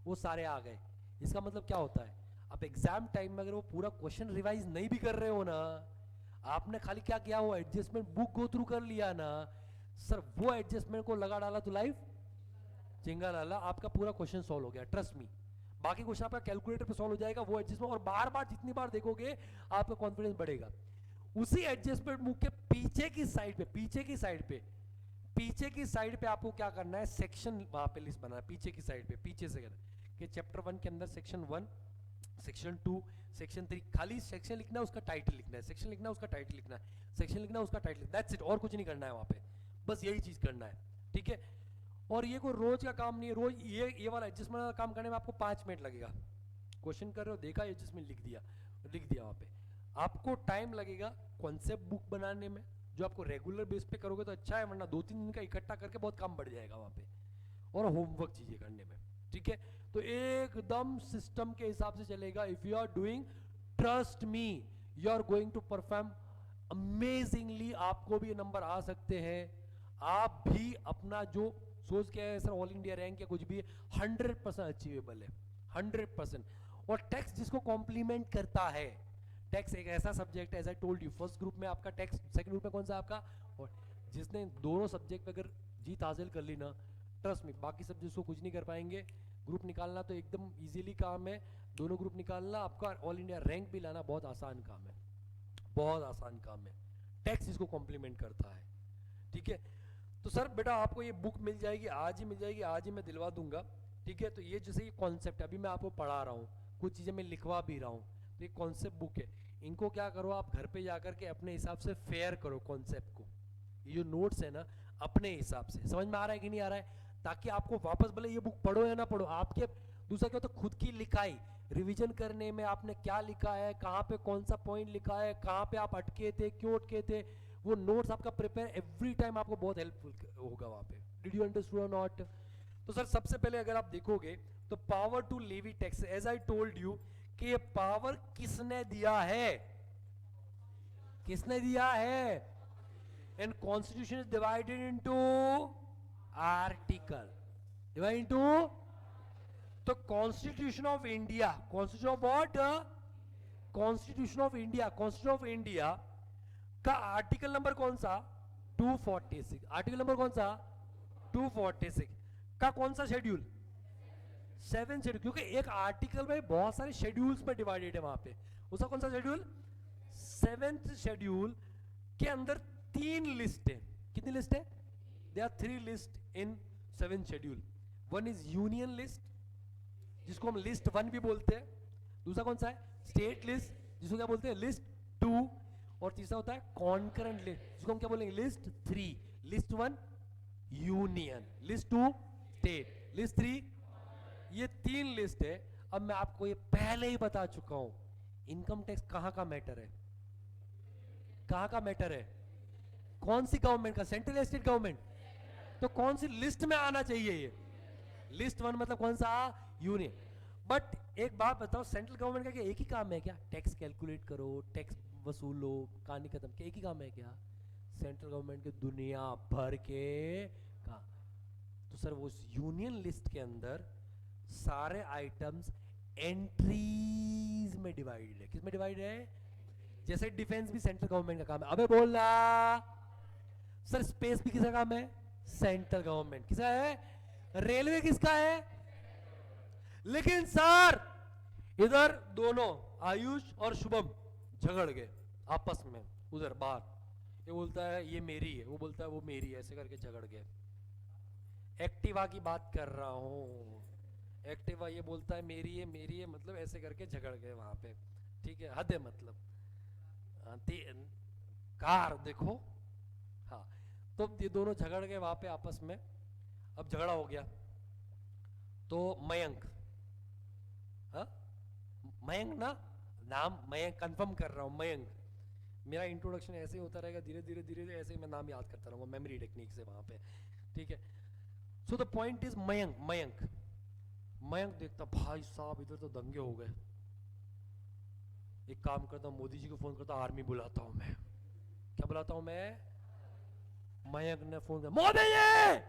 S1: वो सारे आ गए। इसका मतलब क्या होता है, आप एग्जाम टाइम में अगर वो पूरा क्वेश्चन रिवाइज नहीं भी कर रहे हो ना, आपने खाली क्या किया, वो एडजस्टमेंट बुक गो थ्रू कर लिया ना सर, वो एडजस्टमेंट को लगा डाला तो लाइफ चिंगा लाला, आपका पूरा क्वेश्चन सॉल्व हो गया, ट्रस्ट मी। बाकी क्वेश्चन आपका कैलकुलेटर पे सॉल्व हो जाएगा, वो एडजस्टमेंट, और बार बार जितनी बार देखोगे आपका कॉन्फिडेंस बढ़ेगा। उसी एडजस्टमेंट बुक के पीछे की साइड पे, पीछे की साइड पे आपको क्या करना है, सेक्शन वहां पे लिस्ट बनाना है पीछे की साइड पे, पीछे से कहना कि चैप्टर 1 के अंदर सेक्शन 1, सेक्शन 2, सेक्शन 3, खाली सेक्शन लिखना है, उसका टाइटल लिखना है, सेक्शन लिखना है, उसका टाइटल लिखना है, सेक्शन लिखना है, उसका टाइटल, दैट्स इट, और कुछ नहीं करना है वहां पे, बस यही चीज करना है, ठीक है। और ये कोई रोज का काम नहीं है, रोज ये वाला एडजस्टमेंट का काम करने में आपको 5 मिनट लगेगा। क्वेश्चन कर रहे हो, देखा एडजस्टमेंट लिख दिया वहां पे। आपको टाइम लगेगा कॉन्सेप्ट बुक बनाने में, जो आपको रेगुलर बेस पे करोगे तो अच्छा है, वरना 2-3 दिन का इकट्ठा करके बहुत काम बढ़ जाएगा वहां पे, और होमवर्क चीजें करने में, ठीक है। तो एकदम सिस्टम के हिसाब से चलेगा। If you are doing, trust me, you are going to perform amazingly. आपको भी नंबर आ सकते हैं, आप भी अपना जो सोच के है सर ऑल इंडिया रैंक या कुछ भी है, 100% अचीवेबल है, 100%। और टैक्स जिसको कॉम्प्लीमेंट करता है, टैक्स एक ऐसा सब्जेक्ट है, as I told you, first group में आपका टैक्स, सेकंड ग्रुप में कौन सा आपका, और जिसने दोनों सब्जेक्ट में अगर जीत हासिल कर ली ना, ट्रस्ट में बाकी सब्जेक्ट्स को कुछ नहीं कर पाएंगे। ग्रुप निकालना तो एकदम इजीली काम है, दोनों ग्रुप निकालना, आपका ऑल इंडिया रैंक भी लाना बहुत आसान काम है, बहुत आसान काम है। टैक्स इसको कॉम्प्लीमेंट करता है, ठीक है। तो सर बेटा आपको ये बुक मिल जाएगी, आज ही मिल जाएगी, आज ही मैं दिलवा दूंगा, ठीक है। तो ये जैसे ये कॉन्सेप्ट है, अभी मैं आपको पढ़ा रहा हूँ, कुछ चीज़ें मैं लिखवा भी रहा हूँ, तो ये कॉन्सेप्ट बुक है। इनको क्या करो आप घर पे जाकर के अपने हिसाब से फेयर करो कॉन्सेप्ट को, ये जो नोट्स है ना अपने हिसाब से, समझ में आ रहा है कि नहीं आ रहा है, ताकि आपको वापस भले ये बुक पढ़ो या ना पढ़ो, आपके दूसरा क्या होता है खुद की लिखाई रिवीजन करने में आपने क्या लिखा है, कहाँ पे कौन सा पॉइंट लिखा है, कहाँ पे आप अटके थे, क्यों अटके थे, वो नोट्स आपका प्रिपेयर एवरी टाइम आपको बहुत हेल्पफुल होगा वहाँ पे। डिड यू अंडरस्टूड और नॉट? तो सर सबसे पहले अगर आप देखोगे तो power to levy tax, as I told you कि ये पावर किसने दिया है, किसने दिया है, and Constitution is divided into article, divide into, तो Constitution of India, Constitution of what, Constitution of India, Constitution of India का आर्टिकल नंबर कौन सा 246, आर्टिकल नंबर कौन सा 246 का कौन सा शेड्यूल 7 शेड्यूल, क्योंकि एक आर्टिकल में बहुत सारे शेड्यूल्स में डिवाइडेड है वहां पे, उसका कौन सा शेड्यूल 7th शेड्यूल के अंदर 3 लिस्ट है, कितनी लिस्ट है, they are 3 list in 7th schedule. One is union list जिसको हम लिस्ट 1 भी बोलते हैं, दूसरा कौन सा है स्टेट लिस्ट जिसको क्या बोलते हैं लिस्ट 2, और तीसरा होता है कॉन्करेंट लिस्ट जिसको हम क्या बोलेंगे list 3। List 1 union, list 2 state, list 3, ये 3 लिस्ट है। अब मैं आपको ये पहले ही बता चुका हूं, इनकम टैक्स कहां का मैटर है, कहां का मैटर है, कौन सी गवर्नमेंट का, सेंट्रल या स्टेट गवर्नमेंट, तो कौन सी लिस्ट में आना चाहिए ये, लिस्ट 1 मतलब कौन सा यूनियन। बट एक बात बताओ, सेंट्रल गवर्नमेंट का क्या एक ही काम है क्या, टैक्स कैलकुलेट करो, टैक्स वसूलो, कहानी खत्म, क्या एक ही काम है क्या, सेंट्रल गवर्नमेंट के दुनिया भर के काम। तो सर वो यूनियन लिस्ट के अंदर सारे आइटम्स एंट्रीज में डिवाइडेड है, किस में डिवाइडेड है, जैसे डिफेंस भी सेंट्रल गवर्नमेंट का काम है, अबे बोलना सर, स्पेस भी किसका काम है, सेंट्रल गवर्नमेंट, किसका है, रेलवे किसका है, लेकिन सर इधर दोनों आयुष और शुभम झगड़ गए आपस में उधर बाहर, ये बोलता है ये मेरी है, वो बोलता है वो मेरी है, ऐसे करके झगड़ गए। एक्टिवा की बात कर रहा हूं, एक्टिवा ये बोलता है मेरी है, मतलब ऐसे करके झगड़ गए वहां पे, ठीक है, हद है मतलब, कार देखो, हाँ। तो ये दोनों झगड़ गए वहां पे आपस में, अब झगड़ा हो गया तो मयंक, हाँ मयंक ना, नाम मयंक कंफर्म कर रहा हूं, मयंक, मेरा इंट्रोडक्शन ऐसे ही होता रहेगा, धीरे धीरे धीरे धीरे ऐसे ही मैं नाम याद करता रहूंगा मेमोरी टेक्निक से वहां पे, ठीक है। So the point is Mayank, Mayank Mayank देखता भाई साहब इधर तो दंगे हो गए, एक काम करता हूं मोदी जी को फोन करता, आर्मी बुलाता हूं मैं, क्या बुलाता हूं मैं, मयंक ने फोन किया, मोदी जी,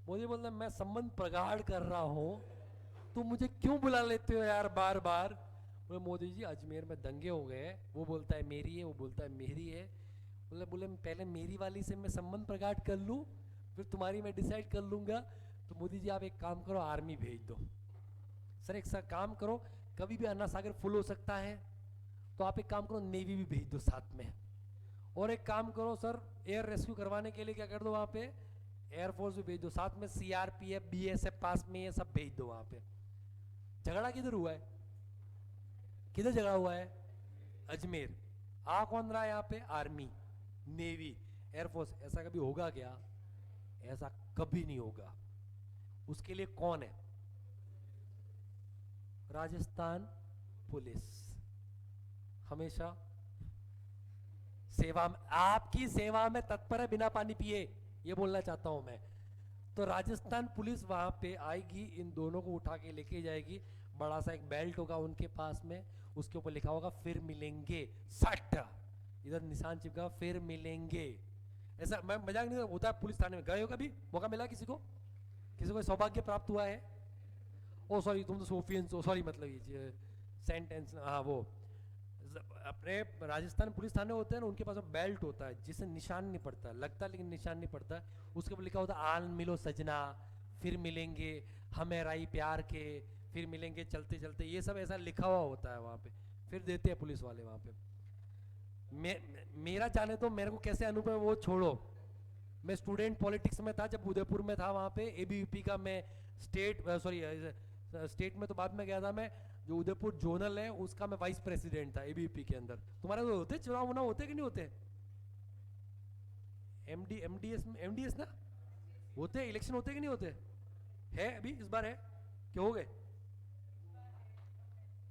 S1: मोदी बोलता मैं संबंध प्रगाढ़ कर रहा हूं, तुम मुझे क्यों बुला लेते हो यार बार बार, बोले मोदी जी अजमेर में दंगे हो गए, वो बोलता है मेरी है, वो बोलता है मेरी है, बोले पहले मेरी वाली से मैं संबंध प्रगाढ़ कर लूं, फिर तुम्हारी मैं डिसाइड कर लूंगा, तो मोदी जी आप एक काम करो आर्मी भेज दो। सर एक काम करो, कभी भी अन्ना सागर फुल हो सकता है, तो आप एक काम करो नेवी भी भेज दो साथ में, और एक काम करो सर एयर रेस्क्यू करवाने के लिए क्या कर दो वहां पे एयरफोर्स भी भेज दो साथ में, सीआरपीएफ बीएसएफ पास में ये सब भेज दो वहां पे। झगड़ा किधर हुआ है, किधर झगड़ा हुआ है, अजमेर। आ कौन रहा है यहाँ पे, आर्मी, नेवी, एयरफोर्स। ऐसा कभी होगा क्या, ऐसा कभी नहीं होगा। उसके लिए कौन है, राजस्थान पुलिस हमेशा सेवा में, आपकी सेवा में तत्पर है बिना पानी पिए, ये बोलना चाहता हूं मैं। तो राजस्थान पुलिस वहां पे आएगी, इन दोनों को उठा के लेके जाएगी, बड़ा सा एक बेल्ट होगा उनके पास में, उसके ऊपर लिखा होगा फिर मिलेंगे, सट इधर निशान चिपका फिर मिलेंगे। ऐसा मैं मजाक नहीं होता है, पुलिस थाने में गए हो कभी, मौका मिला किसी को सौभाग्य प्राप्त हुआ है, ओ सॉरी तुम तो सोफियन, सॉरी मतलब ये सेंटेंस, हाँ वो अपने राजस्थान पुलिस थाने होते हैं ना, उनके पास बेल्ट होता है जिससे निशान नहीं पड़ता, लगता लेकिन निशान नहीं पड़ता, उसके ऊपर लिखा होता है आन मिलो सजना, फिर मिलेंगे, हमें राई प्यार के, फिर मिलेंगे चलते चलते, ये सब ऐसा लिखा हुआ होता है वहाँ पे, फिर देते हैं पुलिस वाले वहाँ पे। मेरा जाने तो मेरे को कैसे अनुभव वो छोड़ो। मैं स्टूडेंट पॉलिटिक्स में था जब उदयपुर में था, वहाँ पे एबीवीपी का मैं स्टेट में तो बाद में गया था मैं, जो उदयपुर जोनल है उसका मैं वाइस प्रेसिडेंट था एबीवीपी के अंदर। तुम्हारे तो होते चुनाव वुनाव होते कि नहीं होते? एमडीएस ना होते, इलेक्शन होते कि नहीं होते? है अभी इस बार है क्या, हो गए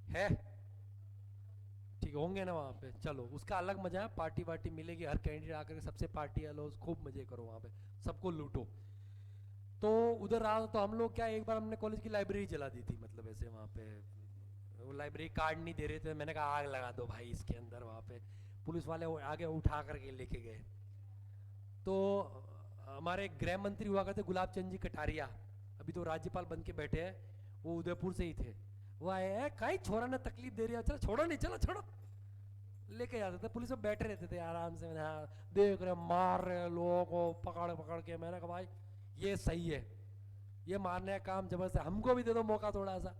S1: है? ठीक होंगे ना वहाँ पे, चलो उसका अलग मजा है, पार्टी वार्टी मिलेगी, हर कैंडिडेट आकर के सबसे पार्टी लो, खूब मजे करो वहाँ पे, सबको लूटो। तो उधर रहा तो हम लोग क्या, एक बार हमने कॉलेज की लाइब्रेरी जला दी थी, मतलब ऐसे वहाँ पे वो लाइब्रेरी कार्ड नहीं दे रहे थे, मैंने कहा आग लगा दो भाई इसके अंदर, वहाँ पे पुलिस वाले आगे उठा करके लेके गए। तो हमारे गृह मंत्री हुआ करते गुलाब चंद जी कटारिया, अभी तो राज्यपाल बन के बैठे हैं, वो उदयपुर से ही थे। वो आए कहीं छोरा ने तकलीफ दे रही है, चलो छोड़ो नहीं, चलो छोड़ो, लेके जाते थे, पुलिस में बैठे रहते थे आराम से। मैंने हाँ देख रहे मार रहे लोगों को पकड़ पकड़ के, मैंने कहा भाई ये सही है, ये मारने का काम जबरदस्त है, हमको भी दे दो मौका थोड़ा सा।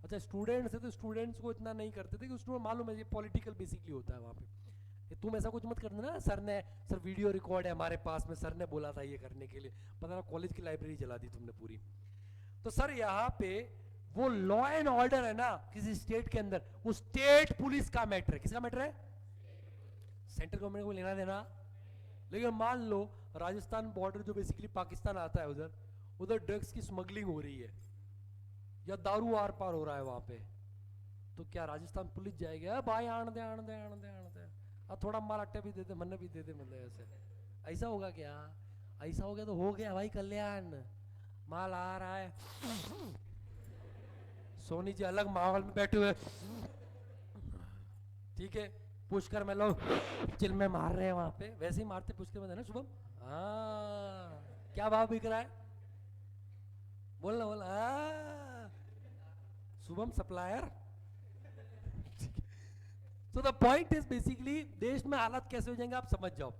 S1: अच्छा स्टूडेंट्स है तो स्टूडेंट्स को इतना नहीं करते थे कि उसमें मालूम है ये पॉलिटिकल बेसिकली होता है वहाँ पे, तुम ऐसा कुछ मत कर देना सर वीडियो रिकॉर्ड है हमारे पास में, सर ने बोला था ये करने के लिए, पता ना कॉलेज की लाइब्रेरी जला दी तुमने पूरी। तो सर यहाँ पे वो लॉ एंड ऑर्डर है ना किसी स्टेट के अंदर, वो स्टेट पुलिस का मैटर है। किसका मैटर है? सेंट्रल गवर्नमेंट को लेना देना। लेकिन मान लो राजस्थान बॉर्डर जो बेसिकली पाकिस्तान आता है, उधर उधर ड्रग्स की स्मगलिंग हो रही है या दारू आर पार हो रहा है वहां पे, तो क्या राजस्थान पुलिस जाएगी भाई आण दे आण दे आण दे आण दे, और थोड़ा माल अट्टे भी दे दे, मन भी दे दे, मतलब ऐसे ऐसा होगा क्या? ऐसा हो गया तो हो गया भाई कल्याण, माल आ रहा है, सोनी जी अलग माहौल में बैठे हुए, ठीक है, पुष्कर में लोग चिल में मार रहे हैं वहां पे, वैसे ही मारते पुष्कर में ना शुभम। हाँ क्या भाव बिक रहा है, बोलना बोलना Shubham supplier. So the point is basically देश में हालात कैसे हो जाएंगे आप समझ जाओ।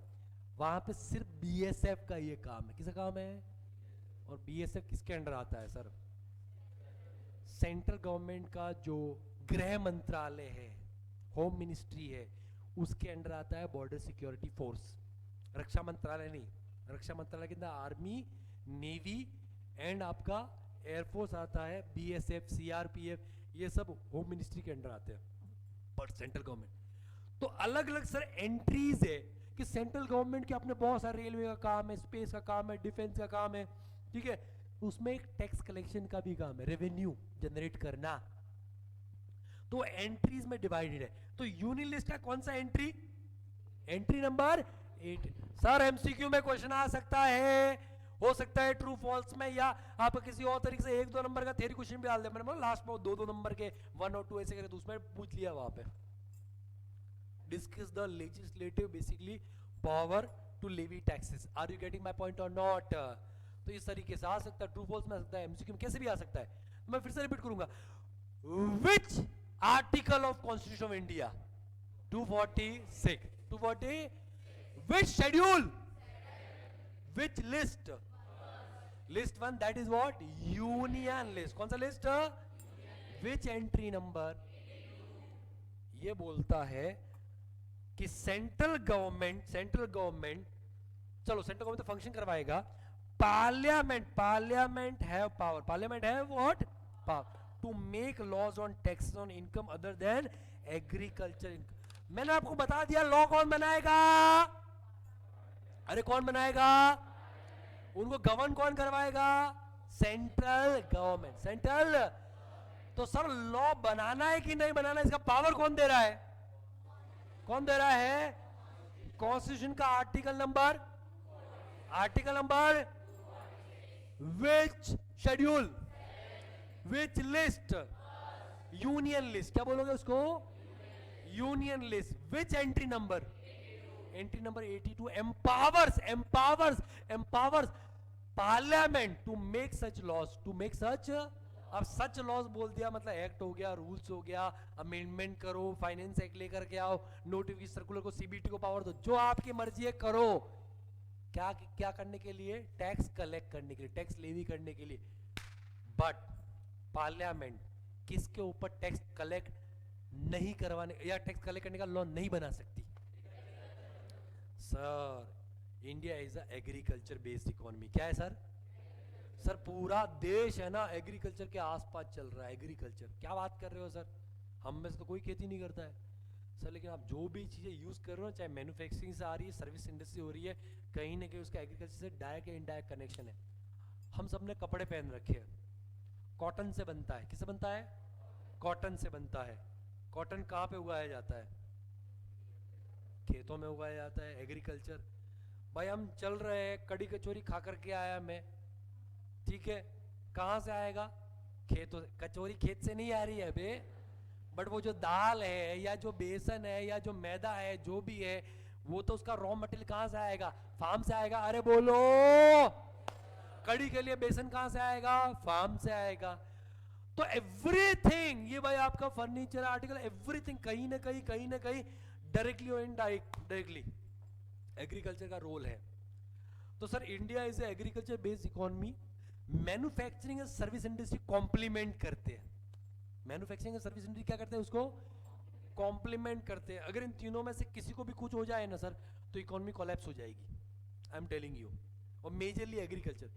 S1: वहां पे सिर्फ बीएसएफ का ये काम है। किसका काम है? और बीएसएफ किसके अंडर आता है सर? सेंट्रल गवर्नमेंट का जो गृह मंत्रालय है, होम मिनिस्ट्री है, उसके अंडर आता है बॉर्डर सिक्योरिटी फोर्स। रक्षा मंत्रालय नहीं, रक्षा मंत्रालय के अंदर आर्मी, नेवी एंड आपका एयरफोर्स आता है, बीएसएफ, सीआरपीएफ, ये सब होम मिनिस्ट्री के अंडर आते हैं। बट सेंट्रल गवर्नमेंट तो अलग अलग सर एंट्रीज है कि सेंट्रल गवर्नमेंट के अपने बहुत सारे रेलवे का काम है, स्पेस का काम है, डिफेंस का काम है, ठीक है, उसमें एक टैक्स कलेक्शन का भी काम है, रेवेन्यू जनरेट करना। तो एंट्रीज में डिवाइडेड है। तो यूनियन लिस्ट का कौन सा entry? Entry number 8। Sir MCQ में क्वेश्चन आ सकता है, हो सकता है ट्रू फॉल्स में, या आप किसी और तरीके से 1-2 नंबर का थ्योरी क्वेश्चन भी डाल दे, मैंने लास्ट में 2-2 नंबर के 1 और 2 ऐसे करे तो उसमें पूछ लिया वहां पे। Discuss the legislative basically power to levy taxes. Are you getting my point or not? तो इस तरीके से आ सकता है, ट्रू फॉल्स में आ सकता है, एमसीक्यू में कैसे भी आ सकता है। मैं फिर से रिपीट करूंगा, which article of constitution of India 246 240 which schedule, which list, list 1 that is what union list, कौन सा लिस्ट, which entry number, ये बोलता है कि सेंट्रल गवर्नमेंट चलो सेंट्रल गवर्नमेंट तो फंक्शन करवाएगा, parliament have power, parliament have what power to make laws on taxes on income other than agriculture income. मैंने आपको बता दिया लॉ कौन बनाएगा, अरे कौन बनाएगा, उनको गवर्न कौन करवाएगा, सेंट्रल गवर्नमेंट, सेंट्रल। तो सर लॉ बनाना है कि नहीं बनाना, इसका पावर कौन दे रहा है, कौन दे रहा है, कॉन्स्टिट्यूशन का article number which schedule, which list, union list, क्या बोलोगे उसको, union list, which entry number, entry number 82 empowers parliament to make such laws, to make such, अब सच लॉज बोल दिया मतलब एक्ट हो गया, रूल्स हो गया, अमेंडमेंट करो, फाइनेंस एक्ट लेकर के आओ, नोटिफिकेशन सर्कुलर को, सीबीटी को पावर दो, जो आपकी मर्जी है करो। क्या क्या करने के लिए, टैक्स कलेक्ट करने के लिए, टैक्स लेवी करने के लिए। बट पार्लियामेंट किसके ऊपर टैक्स कलेक्ट नहीं करवाने या टैक्स कलेक्ट करने का लॉ नहीं बना सकती? Sir India is a agriculture based economy. क्या है सर? सर पूरा देश है ना एग्रीकल्चर के आसपास चल रहा है। एग्रीकल्चर क्या बात कर रहे हो सर, हम में से तो कोई खेती नहीं करता है सर। लेकिन आप जो भी चीज़ें यूज़ कर रहे हो, चाहे मैन्युफैक्चरिंग से आ रही है, सर्विस इंडस्ट्री हो रही है, कहीं ना कहीं उसका एग्रीकल्चर से डायरेक्ट या इनडायरेक्ट कनेक्शन है। हम सब ने कपड़े पहन रखे हैं, कॉटन से बनता है। किससे बनता है? कॉटन से बनता है। कॉटन कहाँ पे उगाया जाता है? खेतों में उगाया जाता है। एग्रीकल्चर भाई हम चल रहे हैं, कड़ी कचौरी खा करके आया मैं, ठीक है, कहाँ से आएगा? खेतों से। कचौरी खेत से नहीं आ रही है बे, बट वो जो दाल है या जो बेसन है या जो मैदा है जो भी है, वो तो उसका रॉ मटेरियल कहाँ से आएगा? फार्म से आएगा। अरे बोलो, कड़ी के लिए बेसन कहाँ से आएगा? फार्म से आएगा। तो एवरीथिंग, ये भाई आपका फर्नीचर आर्टिकल, एवरीथिंग कहीं ना कहीं डायरेक्टली और इनडायरेक्टली एग्रीकल्चर का रोल है। तो sir India is agriculture based economy. Manufacturing और सर्विस इंडस्ट्री कॉम्प्लीमेंट करते हैं। मैन्युफैक्चरिंग और सर्विस इंडस्ट्री क्या करते हैं? उसको कॉम्प्लीमेंट करते हैं। अगर इन तीनों में से किसी को भी कुछ हो जाए ना सर, तो इकोनॉमी कोलैप्स हो जाएगी, आई एम टेलिंग यू। और मेजरली एग्रीकल्चर।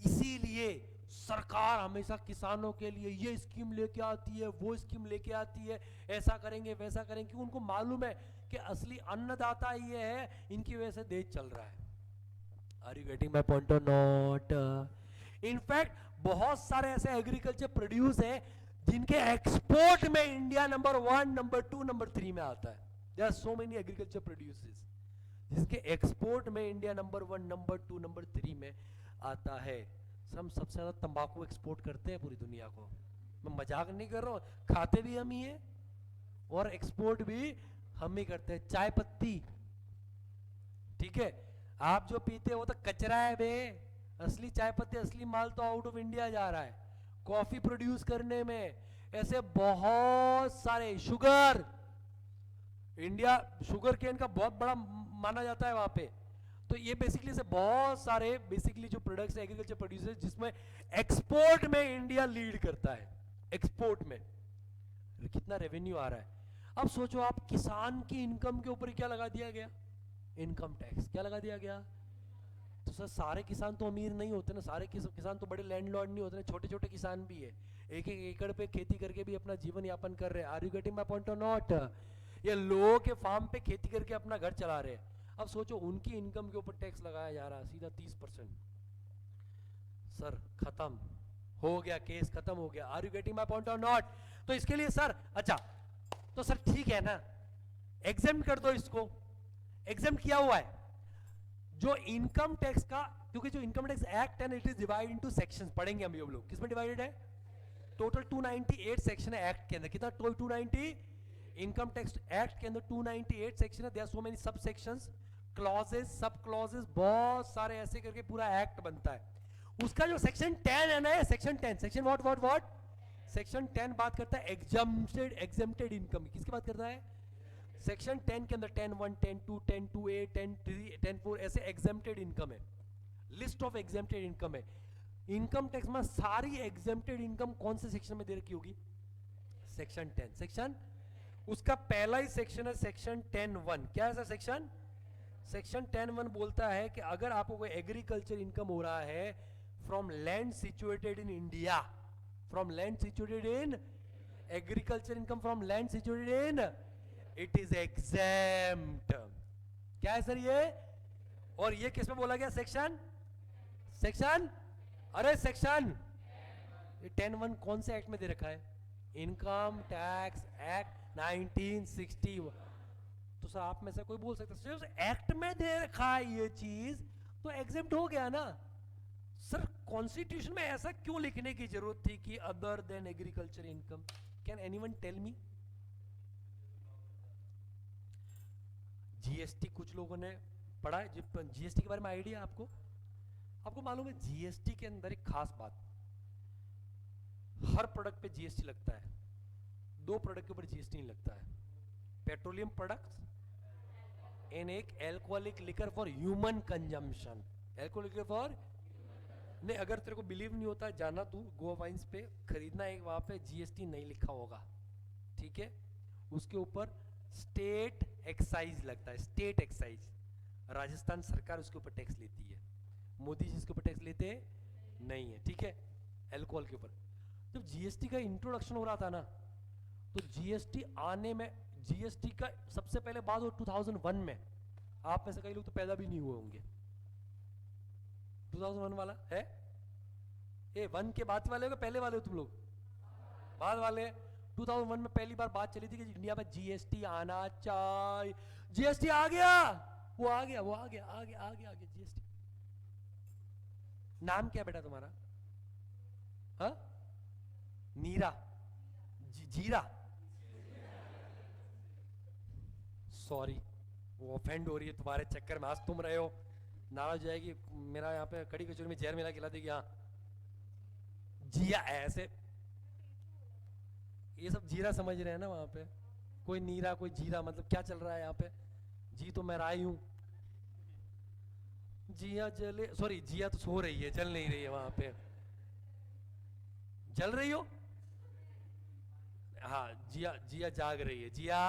S1: इसीलिए सरकार हमेशा किसानों के लिए ये स्कीम लेके आती है, वो स्कीम लेके आती है, ऐसा करेंगे वैसा करेंगे, क्योंकि उनको मालूम है कि असली अन्नदाता ये है, इनकी वजह से देश चल रहा है। Are you getting my point or not? In fact बहुत सारे ऐसे एग्रीकल्चर प्रोड्यूस है जिनके एक्सपोर्ट में इंडिया नंबर 1, नंबर 2, नंबर 3 में आता है। There are so many agriculture produces जिसके एक्सपोर्ट में इंडिया नंबर 1, नंबर 2, नंबर 3 में आता है। हम सबसे ज्यादा तंबाकू एक्सपोर्ट करते हैं पूरी दुनिया को। मैं मजाक नहीं कर रहा हूँ, खाते भी हम ही है और एक्सपोर्ट भी हम ही करते हैं। चाय पत्ती, ठीक है, आप जो पीते हो वो तो कचरा है बे। असली चाय पत्ती, असली माल तो आउट ऑफ इंडिया जा रहा है। कॉफी प्रोड्यूस करने में ऐसे बहुत सारे, शुगर, इंडिया शुगर केन का बहुत बड़ा माना जाता है वहां पे। तो ये बेसिकली से बहुत सारे बेसिकली जो प्रोडक्ट्स एग्रीकल्चर प्रोड्यूसर्स, जिसमें एक्सपोर्ट में इंडिया लीड करता है। एक्सपोर्ट में कितना रेवेन्यू आ रहा है। अब सोचो आप, किसान की इनकम के ऊपर क्या लगा दिया गया? Income tax. क्या लगा दिया गया? तो सर सारे किसान तो अमीर नहीं होते ना, सारे किसान तो बड़े लैंडलॉर्ड नहीं होते ना, छोटे छोटे किसान भी है, एक एक एकड़ पे खेती करके भी अपना जीवन यापन कर रहे हैं। Are you getting my point or not? ये लोगों के फार्म पे खेती करके अपना घर चला रहे हैं। अब सोचो उनकी इनकम के ऊपर टैक्स लगाया जा रहा है सीधा 30%। सर खत्म हो गया, केस खत्म हो गया। Are you getting my point or not? तो इसके लिए सर, अच्छा तो सर ठीक है ना, एग्जाम कर दो इसको। एग्जाम किया हुआ है जो इनकम टैक्स का, क्योंकि जो इनकम टैक्स एक्ट है ना, it is divide into sections. पढ़ेंगे हम लोग किसमें डिवाइडेड है? टोटल 298 सेक्शन है एक्ट के अंदर। कितना? 290। इनकम टैक्स एक्ट के अंदर 298 सेक्शन है। देयर आर सो मेनी सब सेक्शंस, क्लॉजेस, सब क्लॉजेस, बहुत सारे ऐसे करके पूरा एक्ट बनता है। उसका जो सेक्शन 10 है ना, सेक्शन 10, सेक्शन व्हाट सेक्शन 10 बात करता है एग्जम्प्टेड इनकम। किसकी बात करता है? सेक्शन 10 के अंदर 10(1), 10(2), 10(2)(a), 10(3), 10(4) ऐसे एग्जम्प्टेड इनकम है। लिस्ट ऑफ एग्जम्प्टेड इनकम है। इनकम टैक्स में सारी एग्जम्प्टेड इनकम कौन से सेक्शन में दे रखी होगी? सेक्शन 10। सेक्शन, उसका पहला ही सेक्शन है सेक्शन 10(1). क्या है सर सेक्शन? सेक्शन 10(1) बोलता है कि अगर आपको कोई एग्रीकल्चर इनकम हो रहा है from land situated in India, from land situated in, agriculture income from land situated in, it is exempt. क्या है सर ये? और ये किस में बोला गया? सेक्शन, अरे सेक्शन 10(1) कौन से एक्ट में दे रखा है? Income tax act 1960। तो सर आप में से कोई बोल सकता है सर एक्ट में दे रखा है ये चीज तो एग्जेम्प्ट हो गया ना। सर कॉन्स्टिट्यूशन में ऐसा क्यों लिखने की जरूरत थी कि other than agriculture income? Can anyone tell me? GST कुछ लोगों ने पढ़ा है, जीएसटी के बारे में आइडिया आपको? आपको मालूम है जीएसटी के अंदर एक खास बात, हर प्रोडक्ट पे जीएसटी लगता है, दो प्रोडक्ट के ऊपर जीएसटी नहीं लगता है, पेट्रोलियम प्रोडक्ट्स एंड एक alcoholic liquor for human consumption. Alcoholic liquor for, नहीं, अगर तेरे को बिलीव नहीं होता जाना तू गोवा वाइन्स पे खरीदना, एक वहां पे जीएसटी नहीं लिखा होगा, ठीक है, उसके ऊपर स्टेट एक्साइज लगता है, स्टेट एक्साइज। राजस्थान सरकार उसके ऊपर टैक्स लेती है, मोदी जी इसके ऊपर टैक्स लेते नहीं है, ठीक है। अल्कोहल के ऊपर जब जीएसटी का इंट्रोडक्शन हो रहा था ना, तो जीएसटी आने में, जीएसटी का सबसे पहले बात हो 2001 में, आप में से कई लोग तो पैदा भी नहीं हुए होंगे। 2001 वाला है, ए वन के बाद वाले हो, पहले वाले हो तुम लोग? बाद वाले। 2001 में पहली बार बात चली थी कि इंडिया में जीएसटी आना चाहिए, जीएसटी आ गया, वो आ गया, वो आ गया, आ गया, आ गया, आ गया जीएसटी। नाम क्या बेटा तुम्हारा? हाँ, नीरा, जीरा, सॉरी, वो ऑफेंड हो रही है तुम्हारे चक्कर में, आज तुम रहे हो, नाराज हो जाएगी। मेरा यहाँ पे कड़ी कचौरी में जहर मिला खिला देगी। हाँ, जिया ऐसे, ये सब जीरा समझ रहे हैं ना वहां पे, कोई नीरा कोई जीरा, मतलब क्या चल रहा है यहाँ पे? जी तो मैं राय हूं, जिया जले, सॉरी जिया तो सो रही है, जल नहीं रही है वहां पे। जल रही हो? हाँ, जिया, जिया जाग रही है, जिया,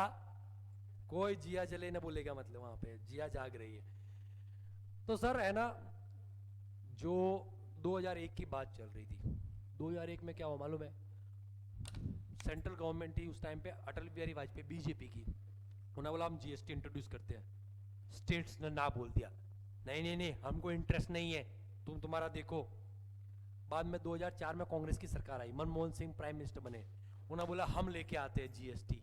S1: कोई जिया जले ना बोलेगा, मतलब वहां पे जिया जाग रही है। तो सर है ना, जो 2001 की बात चल रही थी, 2001 में क्या हुआ मालूम है? सेंट्रल गवर्नमेंट थी उस टाइम पे, अटल बिहारी वाजपेयी, बीजेपी की, उन्होंने बोला हम जीएसटी इंट्रोड्यूस करते हैं। स्टेट्स ने ना बोल दिया, नहीं नहीं नहीं हमको इंटरेस्ट नहीं है, तुम तुम्हारा देखो। बाद में 2004 में कांग्रेस की सरकार आई, मनमोहन सिंह प्राइम मिनिस्टर बने, उन्होंने बोला हम लेके आते हैं जीएसटी।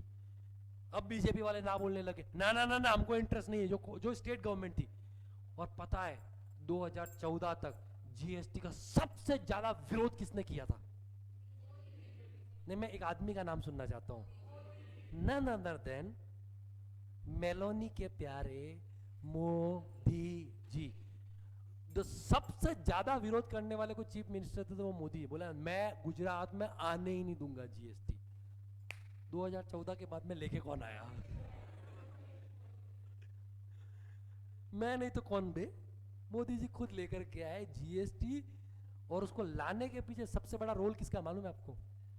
S1: अब बीजेपी वाले ना बोलने लगे, ना ना ना ना हमको इंटरेस्ट नहीं है, जो स्टेट गवर्नमेंट थी। और पता है 2014 तक जीएसटी का सबसे ज्यादा विरोध किसने किया था? नहीं, मैं एक आदमी का नाम सुनना चाहता हूं, नन अदर देन मेलोनी के प्यारे मोदी जी। जो सबसे ज्यादा विरोध करने वाले कोई चीफ मिनिस्टर थे तो वो मोदी। बोला मैं गुजरात में आने ही नहीं दूंगा जीएसटी। 2014 के बाद में लेके कौन आया? मैं नहीं तो कौन बे? मोदी जी खुद लेकर के आए जीएसटी। और उसको लाने के पीछे सबसे बड़ा रोल किसका मालूम है आपको?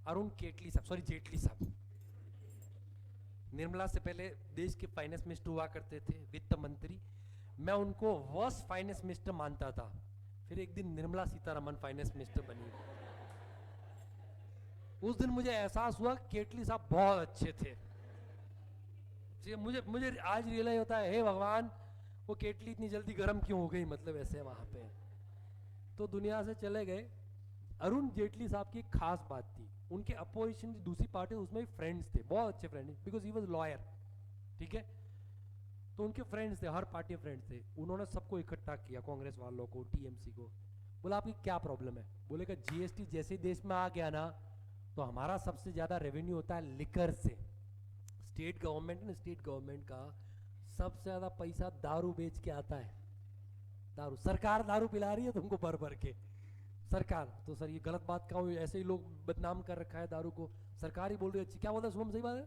S1: अरुण जेटली साहब, सॉरी जेटली साहब। निर्मला से पहले देश के फाइनेंस मिनिस्टर हुआ करते थे, वित्त मंत्री। मैं उनको वर्स्ट फाइनेंस मिनिस्टर मानता था, फिर एक दिन निर्मला सीतारमण फाइनेंस मिनिस्टर बनी। उस दिन मुझे एहसास हुआ जेटली साहब बहुत अच्छे थे। मुझे मुझे आज रियलाइज होता है, हे भगवान वो केटली इतनी जल्दी गर्म क्यों हो गई, मतलब ऐसे वहां पे। तो दुनिया से चले गए। अरुण जेटली साहब की एक खास बात थी, उनके अपोजिशन की दूसरी पार्टी उसमें भी फ्रेंड्स थे, बहुत अच्छे friends, because he was lawyer, ठीक है। तो उनके फ्रेंड्स थे, हर पार्टी फ्रेंड्स थे। उन्होंने सबको इकट्ठा किया, कांग्रेस वालों को, टीएमसी को। बोला आपकी क्या प्रॉब्लम है? बोले कि जीएसटी जैसे देश में आ गया ना, तो हमारा सबसे ज्यादा रेवेन्यू होता है लिकर से। स्टेट गवर्नमेंट ने, स्टेट गवर्नमेंट का सबसे ज्यादा पैसा दारू बेच के आता है। दारू, सरकार दारू पिला रही है तुमको भर भर के, सरकार। तो सर ये गलत बात का, ऐसे ही लोग बदनाम कर रखा है दारू को, सरकार ही बोल रही है अच्छी। क्या बोलता है शुभम, सही बात है?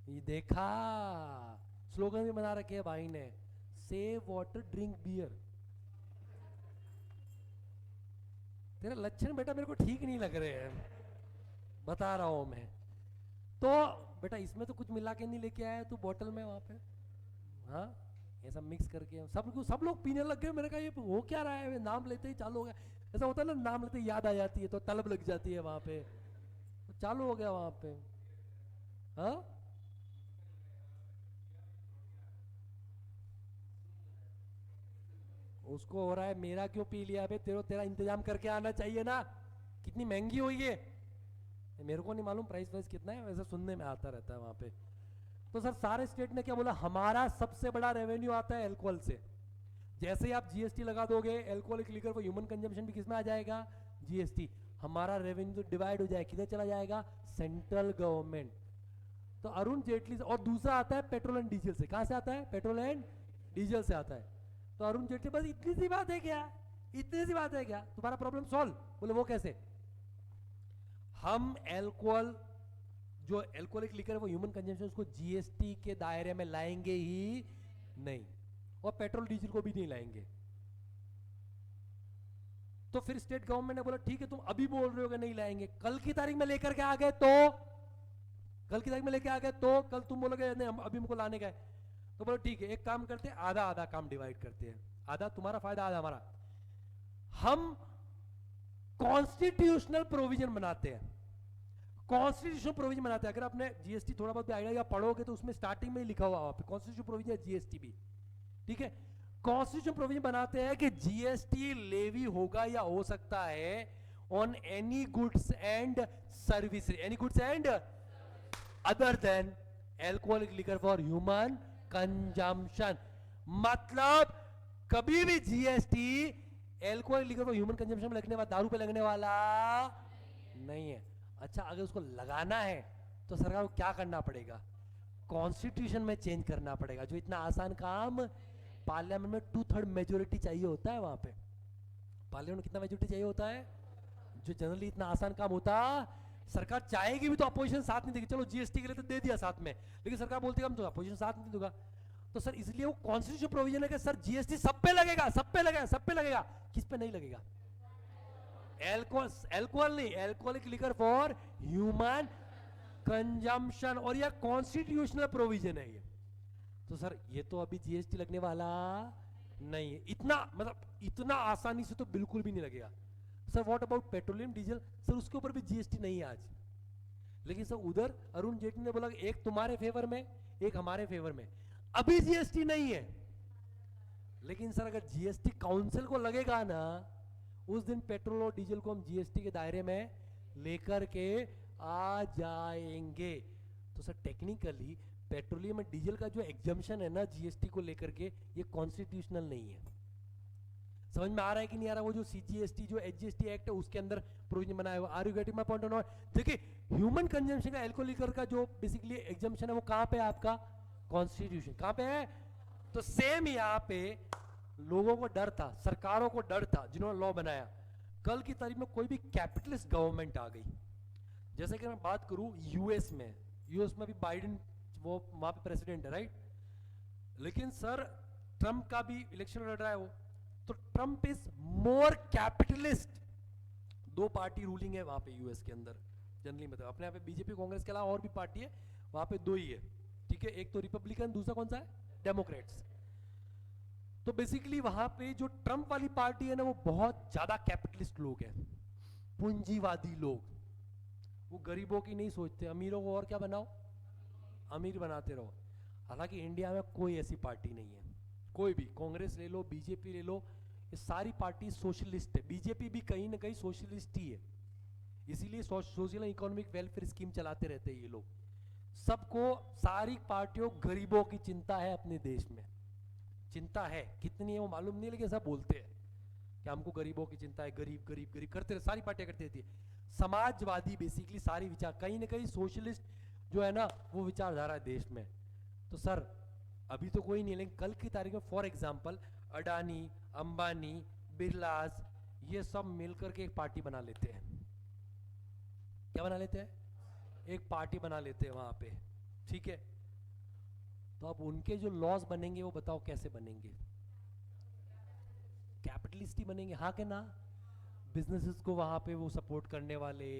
S1: ये देखा, स्लोगन भी बना रखे है भाई ने, सेव वाटर ड्रिंक बियर। तेरा लक्षण बेटा मेरे को ठीक नहीं लग रहे हैं, बता रहा हूं मैं। तो बेटा इसमें तो कुछ मिला के नहीं लेके आया तू बोतल में वहां पे, हाँ ये सब मिक्स करके सब लोग पीने लग गए। मैंने कहा ये हो क्या रहा है? नाम लेते ही चालू हो गया। ऐसा होता है ना, नाम लेते ही याद आ जाती है तो तलब लग जाती है वहां पे, तो चालू हो गया वहां पे। हाँ, उसको हो रहा है मेरा क्यों पी लिया बे? तेरा इंतजाम करके आना चाहिए ना। कितनी महंगी हुई है मेरे को नहीं मालूम, प्राइस वाइस कितना है, वैसे सुनने में आता रहता है वहां पे। तो सर सारे स्टेट ने क्या बोला, हमारा सबसे बड़ा रेवेन्यू आता है अल्कोहल से। जैसे ही आप जीएसटी लगा दोगे, अल्कोहलिक लिकर को ह्यूमन कंजम्पशन भी किसमें आ जाएगा? जीएसटी। हमारा रेवेन्यू तो डिवाइड हो जाएगा, किधर चला जाएगा? Central government. तो अरुण जेटली से, और दूसरा आता है पेट्रोल एंड डीजल से। कहां से आता है? पेट्रोल एंड डीजल से आता है। तो अरुण जेटली, बस इतनी सी बात है क्या? इतनी सी बात है क्या तुम्हारा प्रॉब्लम सॉल्व? बोले वो कैसे? हम एल्कोहल, जो एल्कोहलिक लिकर है वो ह्यूमन कंजम्पशन, उसको जीएसटी के दायरे में लाएंगे ही नहीं, और पेट्रोल डीजल को भी नहीं लाएंगे। तो फिर स्टेट गवर्नमेंट ने बोला ठीक है तुम अभी बोल रहे हो कि नहीं लाएंगे, कल की तारीख में लेकर के आ गए तो कल की तारीख में लेके आ गए तो कल तुम बोलोगे नहीं हम अभी हमको लाने का है, तो बोलो ठीक है एक काम करते हैं आधा आधा काम डिवाइड करते हैं, आधा तुम्हारा फायदा आधा हमारा। हम कॉन्स्टिट्यूशनल प्रोविजन बनाते हैं, कॉन्स्टिट्यूशनल प्रोविजन बनाते हैं। अगर आपने जीएसटी थोड़ा बहुत भी आइडिया पढ़ोगे तो उसमें स्टार्टिंग में ही लिखा हुआ है कॉन्स्टिट्यूशनल प्रोविजन जीएसटी भी, ठीक है। कॉन्स्टिट्यूशन प्रोविजन बनाते हैं कि जीएसटी लेवी होगा या हो सकता है on any goods and service, any goods and other than alcoholic liquor for human consumption. मतलब कभी भी GST alcoholic liquor for human consumption में लगने वाला, दारू पे लगने वाला नहीं है। अच्छा अगर उसको लगाना है तो सरकार को क्या करना पड़ेगा, कॉन्स्टिट्यूशन में चेंज करना पड़ेगा, जो इतना आसान काम पार्लियामेंट में 2/3 मेजोरिटी चाहिए होता है। वहां पे पार्लियामेंट में कितना मेजोरिटी चाहिए होता है, जो जनरली इतना आसान काम होता, सरकार चाहेगी भी तो अपोजिशन साथ नहीं देगी, चलो जीएसटी के लिए तो दे दिया साथ में, लेकिन सरकार बोलती है हम तो अपोजिशन साथ नहीं दूंगा। तो सर इसलिए वो कॉन्स्टिट्यूशन प्रोविजन है कि सर जीएसटी सब पे लगेगा, सब पे लगेगा, सब पे लगेगा, किस पे नहीं लगेगा, एल्कोहल नहीं, alcoholic liquor for human consumption, और यह कॉन्स्टिट्यूशनल प्रोविजन है ये। तो सर ये तो अभी जीएसटी लगने वाला नहीं है, इतना मतलब इतना आसानी से तो बिल्कुल भी नहीं लगेगा। Sir what about petroleum diesel, sir उसके ऊपर भी जीएसटी नहीं है आज। लेकिन सर उधर अरुण जेटली ने बोला एक तुम्हारे फेवर में एक हमारे फेवर में, अभी जीएसटी नहीं है। लेकिन सर अगर जीएसटी काउंसिल को लगेगा ना, उस दिन पेट्रोल और डीजल को हम जीएसटी के दायरे में लेकर के आ जाएंगे। तो सर टेक्निकली पेट्रोलियम और डीजल का जो एग्जम्पशन है ना जीएसटी को लेकर के, ये कॉन्स्टिट्यूशनल नहीं है। समझ में आ रहा है कि नहीं आ रहा, वो जो सीजीएसटी जो एचजीएसटी एक्ट है उसके अंदर प्रोविजन बनाया हुआ। Are you getting my point or not? देखिए ह्यूमन कंजम्पशन का एल्कोहलिकर का जो बेसिकली एग्जम्पशन है वो कहां पे है आपका, कॉन्स्टिट्यूशन। कहां पे है? तो सेम यहाँ पे लोगों को डर था, सरकारों को डर था जिन्होंने लॉ बनाया, कल की तारीख में कोई भी कैपिटलिस्ट गवर्नमेंट आ गई, जैसे कि मैं बात करूं यूएस में भी बाइडेन वो वहां पे प्रेसिडेंट है राइट, लेकिन सर ट्रंप का भी इलेक्शन लड़ रहा है वो, तो Trump is more capitalist. 2 party ruling है वहां पे यूएस के अंदर जनरली, मतलब अपने यहाँ पे बीजेपी कांग्रेस के अलावा और भी पार्टी है, वहां पे 2 ही है, ठीक है, एक तो रिपब्लिकन, दूसरा कौन सा है, डेमोक्रेट्स। तो बेसिकली वहां पे जो ट्रंप वाली पार्टी है ना वो बहुत ज्यादा कैपिटलिस्ट लोग हैं, पूंजीवादी लोग, वो गरीबों की नहीं सोचते, अमीरों को और क्या बनाओ, अमीर बनाते रहो। हालांकि इंडिया में कोई ऐसी पार्टी नहीं है, कोई भी, कांग्रेस ले लो, बीजेपी ले लो, ये सारी पार्टी सोशलिस्ट है, बीजेपी भी कहीं ना कहीं सोशलिस्ट ही है, इसीलिए सोशल इकोनॉमिक वेलफेयर स्कीम चलाते रहते हैं ये लोग। सबको, सारी पार्टियों गरीबों की चिंता है अपने देश में, चिंता है, कितनी है वो मालूम नहीं, लेकिन सब बोलते हैं कि हमको गरीबों की चिंता है, गरीब गरीब गरीब करते रहे, सारी पार्टियां करती रहती है। समाजवादी बेसिकली सारी विचार, कहीं ना कहीं सोशलिस्ट जो है ना वो विचारधारा है देश में। तो सर अभी तो कोई नहीं, लेकिन कल की तारीख में फॉर एग्जांपल अडानी, अंबानी, बिरलास, ये सब मिलकर के एक पार्टी बना लेते हैं, क्या बना लेते हैं, एक पार्टी बना लेते हैं वहां पे, ठीक है। तो अब उनके जो लॉज बनेंगे वो बताओ कैसे बनेंगे, कैपिटलिस्ट ही बनेंगे, हाँ के ना, बिजनेसेस को वहां पे वो सपोर्ट करने वाले,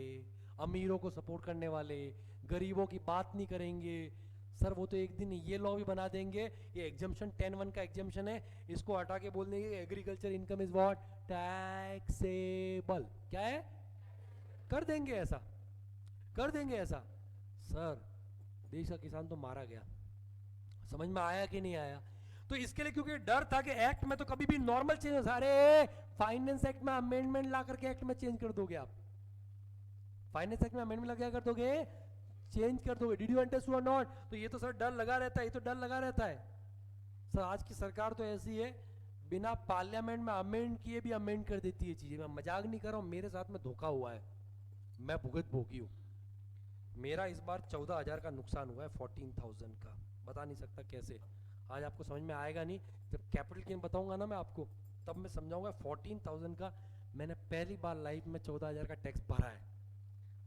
S1: अमीरों को सपोर्ट करने वाले, गरीबों की बात नहीं करेंगे। सर वो तो एक दिन ये लॉ भी बना देंगे, ये एग्जम्पशन 10(1) का एग्जम्पशन है, इसको हटा के बोल देंगे agriculture income is what, taxable, क्या है, कर देंगे ऐसा, कर देंगे ऐसा। सर देश का किसान तो मारा गया, समझ में आया कि नहीं आया? तो इसके लिए क्योंकि डर था कि एक्ट में तो कभी भी नॉर्मल चेंज हो, सारे फाइनेंस एक्ट में अमेंडमेंट ला करके एक्ट में चेंज कर दोगे आप, फाइनेंस एक्ट में अमेंडमेंट लगा कर दोगे, चेंज कर दोगे, डिड यू अंडरस्टैंड और नॉट? तो ये तो सर डर लगा रहता है, ये तो डर लगा रहता है। सर आज की सरकार तो ऐसी है, बिना पार्लियामेंट में अमेंड किए भी अमेंड कर देती है चीजें। मैं मजाक नहीं कर रहा हूं, मेरे साथ में धोखा हुआ है, मैं भुगत भोगी हूं। मेरा इस बार 14,000 का नुकसान हुआ है, 14,000 का, बता नहीं सकता कैसे, आज आपको समझ में आएगा नहीं, जब कैपिटल गेन बताऊंगा ना मैं आपको तब मैं समझाऊंगा। 14,000 का मैंने पहली बार लाइफ में 14,000 का टैक्स भरा है,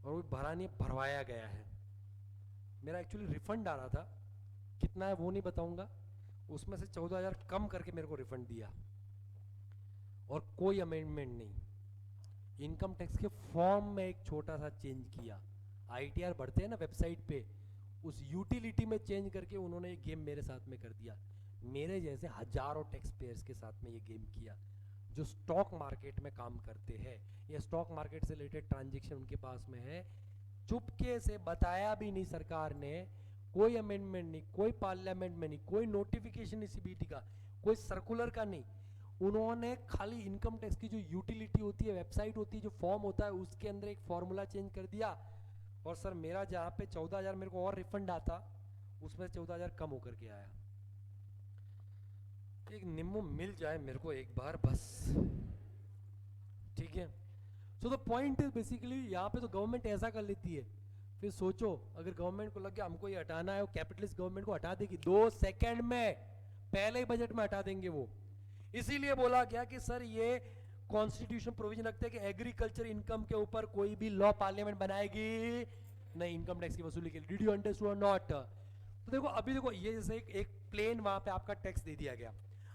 S1: और वो भरा नहीं, भरवाया गया है। मेरा एक्चुअली रिफंड आ रहा था, कितना है वो नहीं बताऊंगा, उसमें से 14,000 कम करके मेरे को रिफंड दिया, और कोई अमेंडमेंट नहीं, इनकम टैक्स के फॉर्म में एक छोटा सा चेंज किया, आईटीआर भरते हैं ना वेबसाइट पे, उस यूटिलिटी में चेंज करके उन्होंने ये गेम मेरे साथ में कर दिया। मेरे जैसे हजारों टैक्स पेयर्स के साथ में ये गेम किया जो स्टॉक मार्केट में काम करते हैं या स्टॉक मार्केट से रिलेटेड ट्रांजेक्शन उनके पास में है। चुपके से बताया भी नहीं सरकार ने, कोई अमेंडमेंट नहीं, कोई पार्लियामेंट में नहीं, कोई नोटिफिकेशन नहीं सीबीटी का, कोई सर्कुलर का नहीं। उन्होंने खाली इनकम टैक्स की जो यूटिलिटी होती है, वेबसाइट होती है, जो फॉर्म होता है, उसके अंदर एक फॉर्मूला चेंज कर दिया। और सर मेरा जहाँ पे 14,000 मेरे को और रिफंड आता, उसमें 14,000 कम होकर के आया। एक निम्बू मिल जाए मेरे को एक बार बस, ठीक है। So the point is basically यहाँ पे तो गवर्नमेंट ऐसा कर लेती है, फिर सोचो अगर गवर्नमेंट को लग गया हमको ये हटाना है, वो कैपिटलिस्ट गवर्नमेंट को हटा देगी 2 सेकंड में, पहले ही बजट में हटा देंगे वो। इसीलिए बोला गया कि सर ये कॉन्स्टिट्यूशन प्रोविजन रखते हैं कि एग्रीकल्चर इनकम के ऊपर कोई भी लॉ पार्लियामेंट बनाएगी नहीं इनकम टैक्स की वसूली के लिए। डिड यू अंडरस्टैंड और नॉट? तो देखो अभी देखो ये जैसे एक प्लेन वहां पे आपका टैक्स दे दिया गया।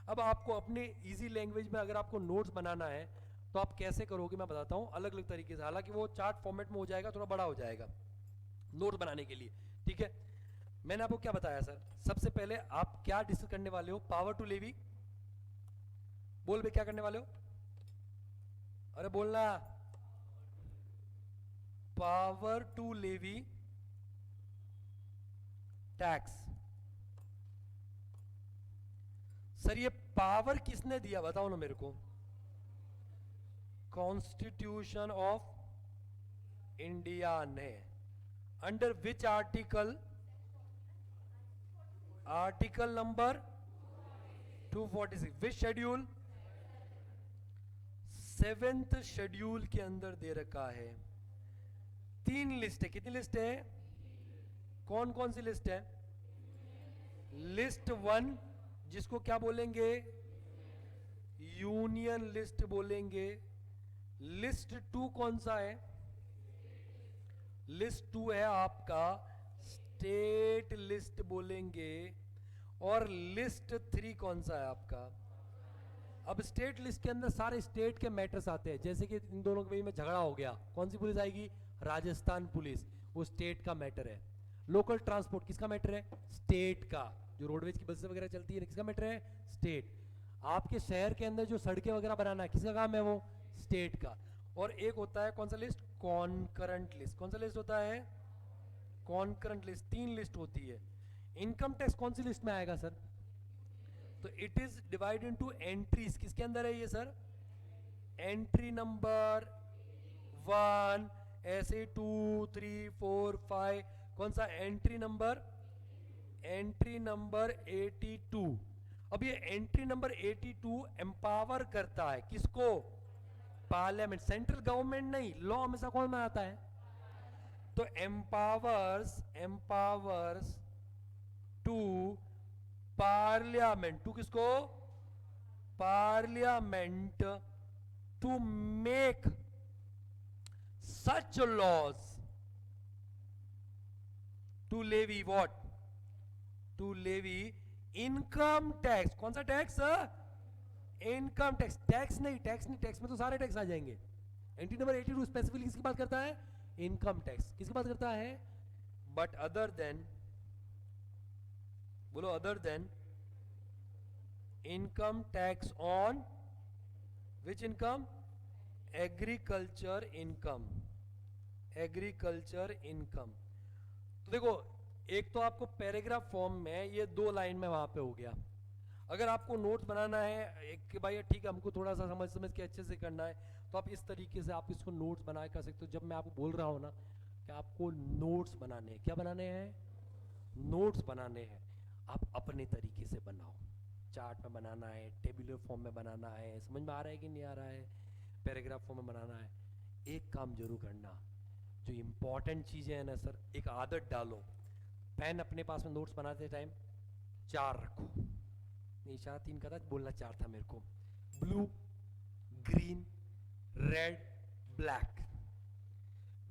S1: अब आपको अपने इजी लैंग्वेज में अगर आपको नोट्स बनाना है तो आप कैसे करोगे मैं बताता हूँ अलग अलग तरीके से, हालांकि वो चार्ट फॉर्मेट में हो जाएगा, थोड़ा बड़ा हो जाएगा नोट्स बनाने के लिए, ठीक है। मैंने आपको क्या बताया सर, सबसे पहले आप क्या डिस्कस करने वाले हो, पावर टू लेवी। बोल बे क्या करने वाले हो, अरे बोलना, power to levy tax. Sir ये पावर किसने दिया बताओ ना मेरे को, कॉन्स्टिट्यूशन ऑफ इंडिया ने। Under which article, article number 246, which schedule, 7th schedule के अंदर दे रखा है। 3 लिस्ट है, कितनी लिस्ट है, कौन कौन सी लिस्ट है, लिस्ट 1 जिसको क्या बोलेंगे, यूनियन लिस्ट बोलेंगे। लिस्ट 2 कौन सा है, लिस्ट 2 है आपका स्टेट लिस्ट बोलेंगे। और लिस्ट 3 कौन सा है आपका, अब स्टेट लिस्ट के अंदर सारे स्टेट के मैटर्स आते हैं, जैसे कि इन दोनों के बीच में झगड़ा हो गया, कौन सी पुलिस आएगी, राजस्थान पुलिस, वो स्टेट का मैटर है। लोकल ट्रांसपोर्ट किसका मैटर है, स्टेट का, जो रोडवेज की बसें वगैरह चलती है किसका मैटर है, स्टेट। आपके शहर के अंदर जो सड़कें वगैरह बनाना है किसका काम है, वो स्टेट का। और एक होता है कौन सा लिस्ट, कॉन्करेंट लिस्ट। कौन सा लिस्ट होता है, कॉन्करेंट लिस्ट। 3 लिस्ट होती है। इनकम टैक्स कौन सी लिस्ट में आएगा सर, तो it is divide into entries, किसके अंदर है ये सर, एंट्री नंबर 1 ऐसे 2 3 4 5, कौन सा एंट्री नंबर, एंट्री नंबर 82। अब ये एंट्री नंबर 82 एम्पावर करता है किसको, पार्लियामेंट, सेंट्रल गवर्नमेंट नहीं, लॉ हमेशा कौन बनाता है, तो एम्पावर्स टू पार्लियामेंट, टू किसको, parliament, to make such laws, to levy what, to levy income tax. कौन सा टैक्स, इनकम टैक्स। टैक्स नहीं, टैक्स नहीं, टैक्स में तो सारे टैक्स आ जाएंगे। एंट्री नंबर 82 स्पेसिफिकली किसकी बात करता है, इनकम टैक्स। किसकी बात करता है, बट अदर देन, बोलो other than income tax on which income, agriculture income, agriculture income. तो देखो एक तो आपको पैराग्राफ फॉर्म में ये 2 लाइन में वहां पे हो गया। अगर आपको नोट्स बनाना है एक कि भाई ठीक है हमको थोड़ा सा समझ समझ के अच्छे से करना है, तो आप इस तरीके से आप इसको नोट्स बना कर सकते हो। जब मैं आपको बोल रहा हूँ ना कि आपको नोट्स बनाने हैं, क्या बनाने हैं, नोट्स बनाने हैं, आप अपने तरीके से बनाओ। चार्ट में बनाना है, टेबुलर फॉर्म में बनाना है, समझ में आ रहा है कि नहीं आ रहा है, पैराग्राफ फॉर्म में बनाना है। एक काम जरूर करना, जो इंपॉर्टेंट चीजें हैं ना सर, एक आदत डालो, पेन अपने पास में नोट्स बनाते टाइम 4 रखो। इशारा 3 का था, बोलना 4 था मेरे को। Blue, green, red, black.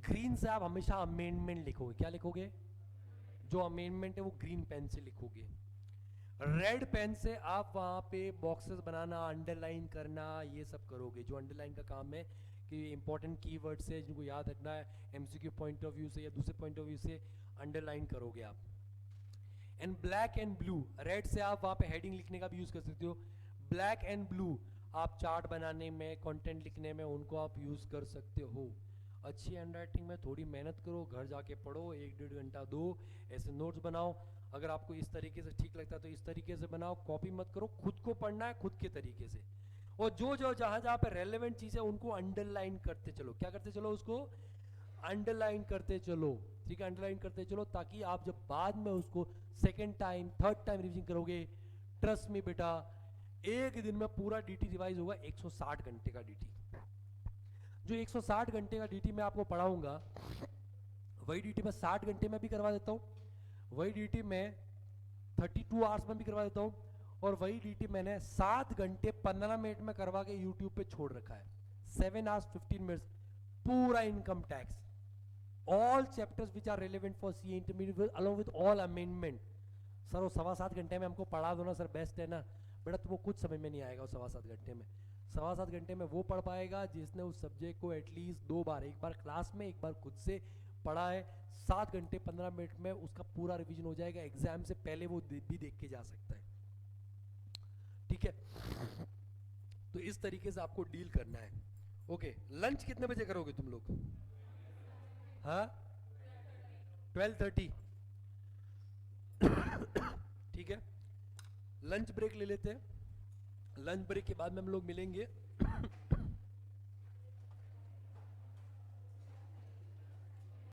S1: Green से आप हमेशा अमेंडमेंट लिखोगे, क्या लिखोगे, जो अमेंडमेंट है वो ग्रीन पेन से लिखोगे। रेड पेन से आप वहां पे बॉक्सेस बनाना, अंडरलाइन करना, ये सब करोगे, जो अंडरलाइन का काम है कि इंपॉर्टेंट कीवर्ड्स है जिनको याद रखना है एमसीक्यू पॉइंट ऑफ व्यू से या दूसरे पॉइंट ऑफ व्यू से, अंडरलाइन करोगे आप। And black and blue, red से आप वहाँ पे हेडिंग लिखने का भी यूज़ कर सकते हो, ब्लैक एंड ब्लू आप चार्ट बनाने में, कंटेंट लिखने में उनको आप यूज़ कर सकते हो। अच्छी हैंडराइटिंग में थोड़ी मेहनत करो, घर जाके पढ़ो, 1-1.5 घंटा दो, ऐसे नोट्स बनाओ। अगर आपको इस तरीके से ठीक लगता है तो इस तरीके से बनाओ, कॉपी मत करो, खुद को पढ़ना है खुद के तरीके से। और जो जो जहाँ जहाँ पे रेलेवेंट चीज़ है उनको अंडरलाइन करते चलो, क्या करते चलो, उसको अंडरलाइन करते चलो, ठीक है, अंडरलाइन करते चलो, ताकि आप जब बाद में उसको second time third time revision करोगे, ट्रस्ट में बेटा एक दिन में पूरा डीटी रिवाइज होगा 160 घंटे का डीटी। जो 160 घंटे का डीटी मैं आपको पढ़ाऊंगा वही डीटी मैं 60 घंटे में भी करवा देता हूँ, वही डीटी मैं 32 आवर्स में भी करवा देता हूँ, और वही डीटी मैंने 7 घंटे 15 मिनट में करवा के यूट्यूब पे छोड़ रखा है। 7 hours 15 minutes पूरा income tax, all chapters which are relevant for CA intermediate along with all amendment. Sir वो 7.25 घंटे में हमको पढ़ा दो ना सर, बेस्ट है ना बेटा, तुमको कुछ समझ में नहीं आएगा वो 7.25 घंटे में। 7.25 घंटे में वो पढ़ पाएगा जिसने उस सब्जेक्ट को एटलीस्ट 2 बार, एक बार क्लास में एक बार खुद से पढ़ा है। 7 घंटे 15 मिनट में उसका पूरा रिवीजन हो जाएगा, एग्जाम से पहले वो भी देख के जा सकता है, ठीक है। तो इस तरीके से आपको डील करना है। ओके, लंच कितने बजे करोगे तुम लोग? हाँ 12:30, ठीक है। लंच ब्रेक ले लेते हैं, लंच ब्रेक के बाद में हम लोग मिलेंगे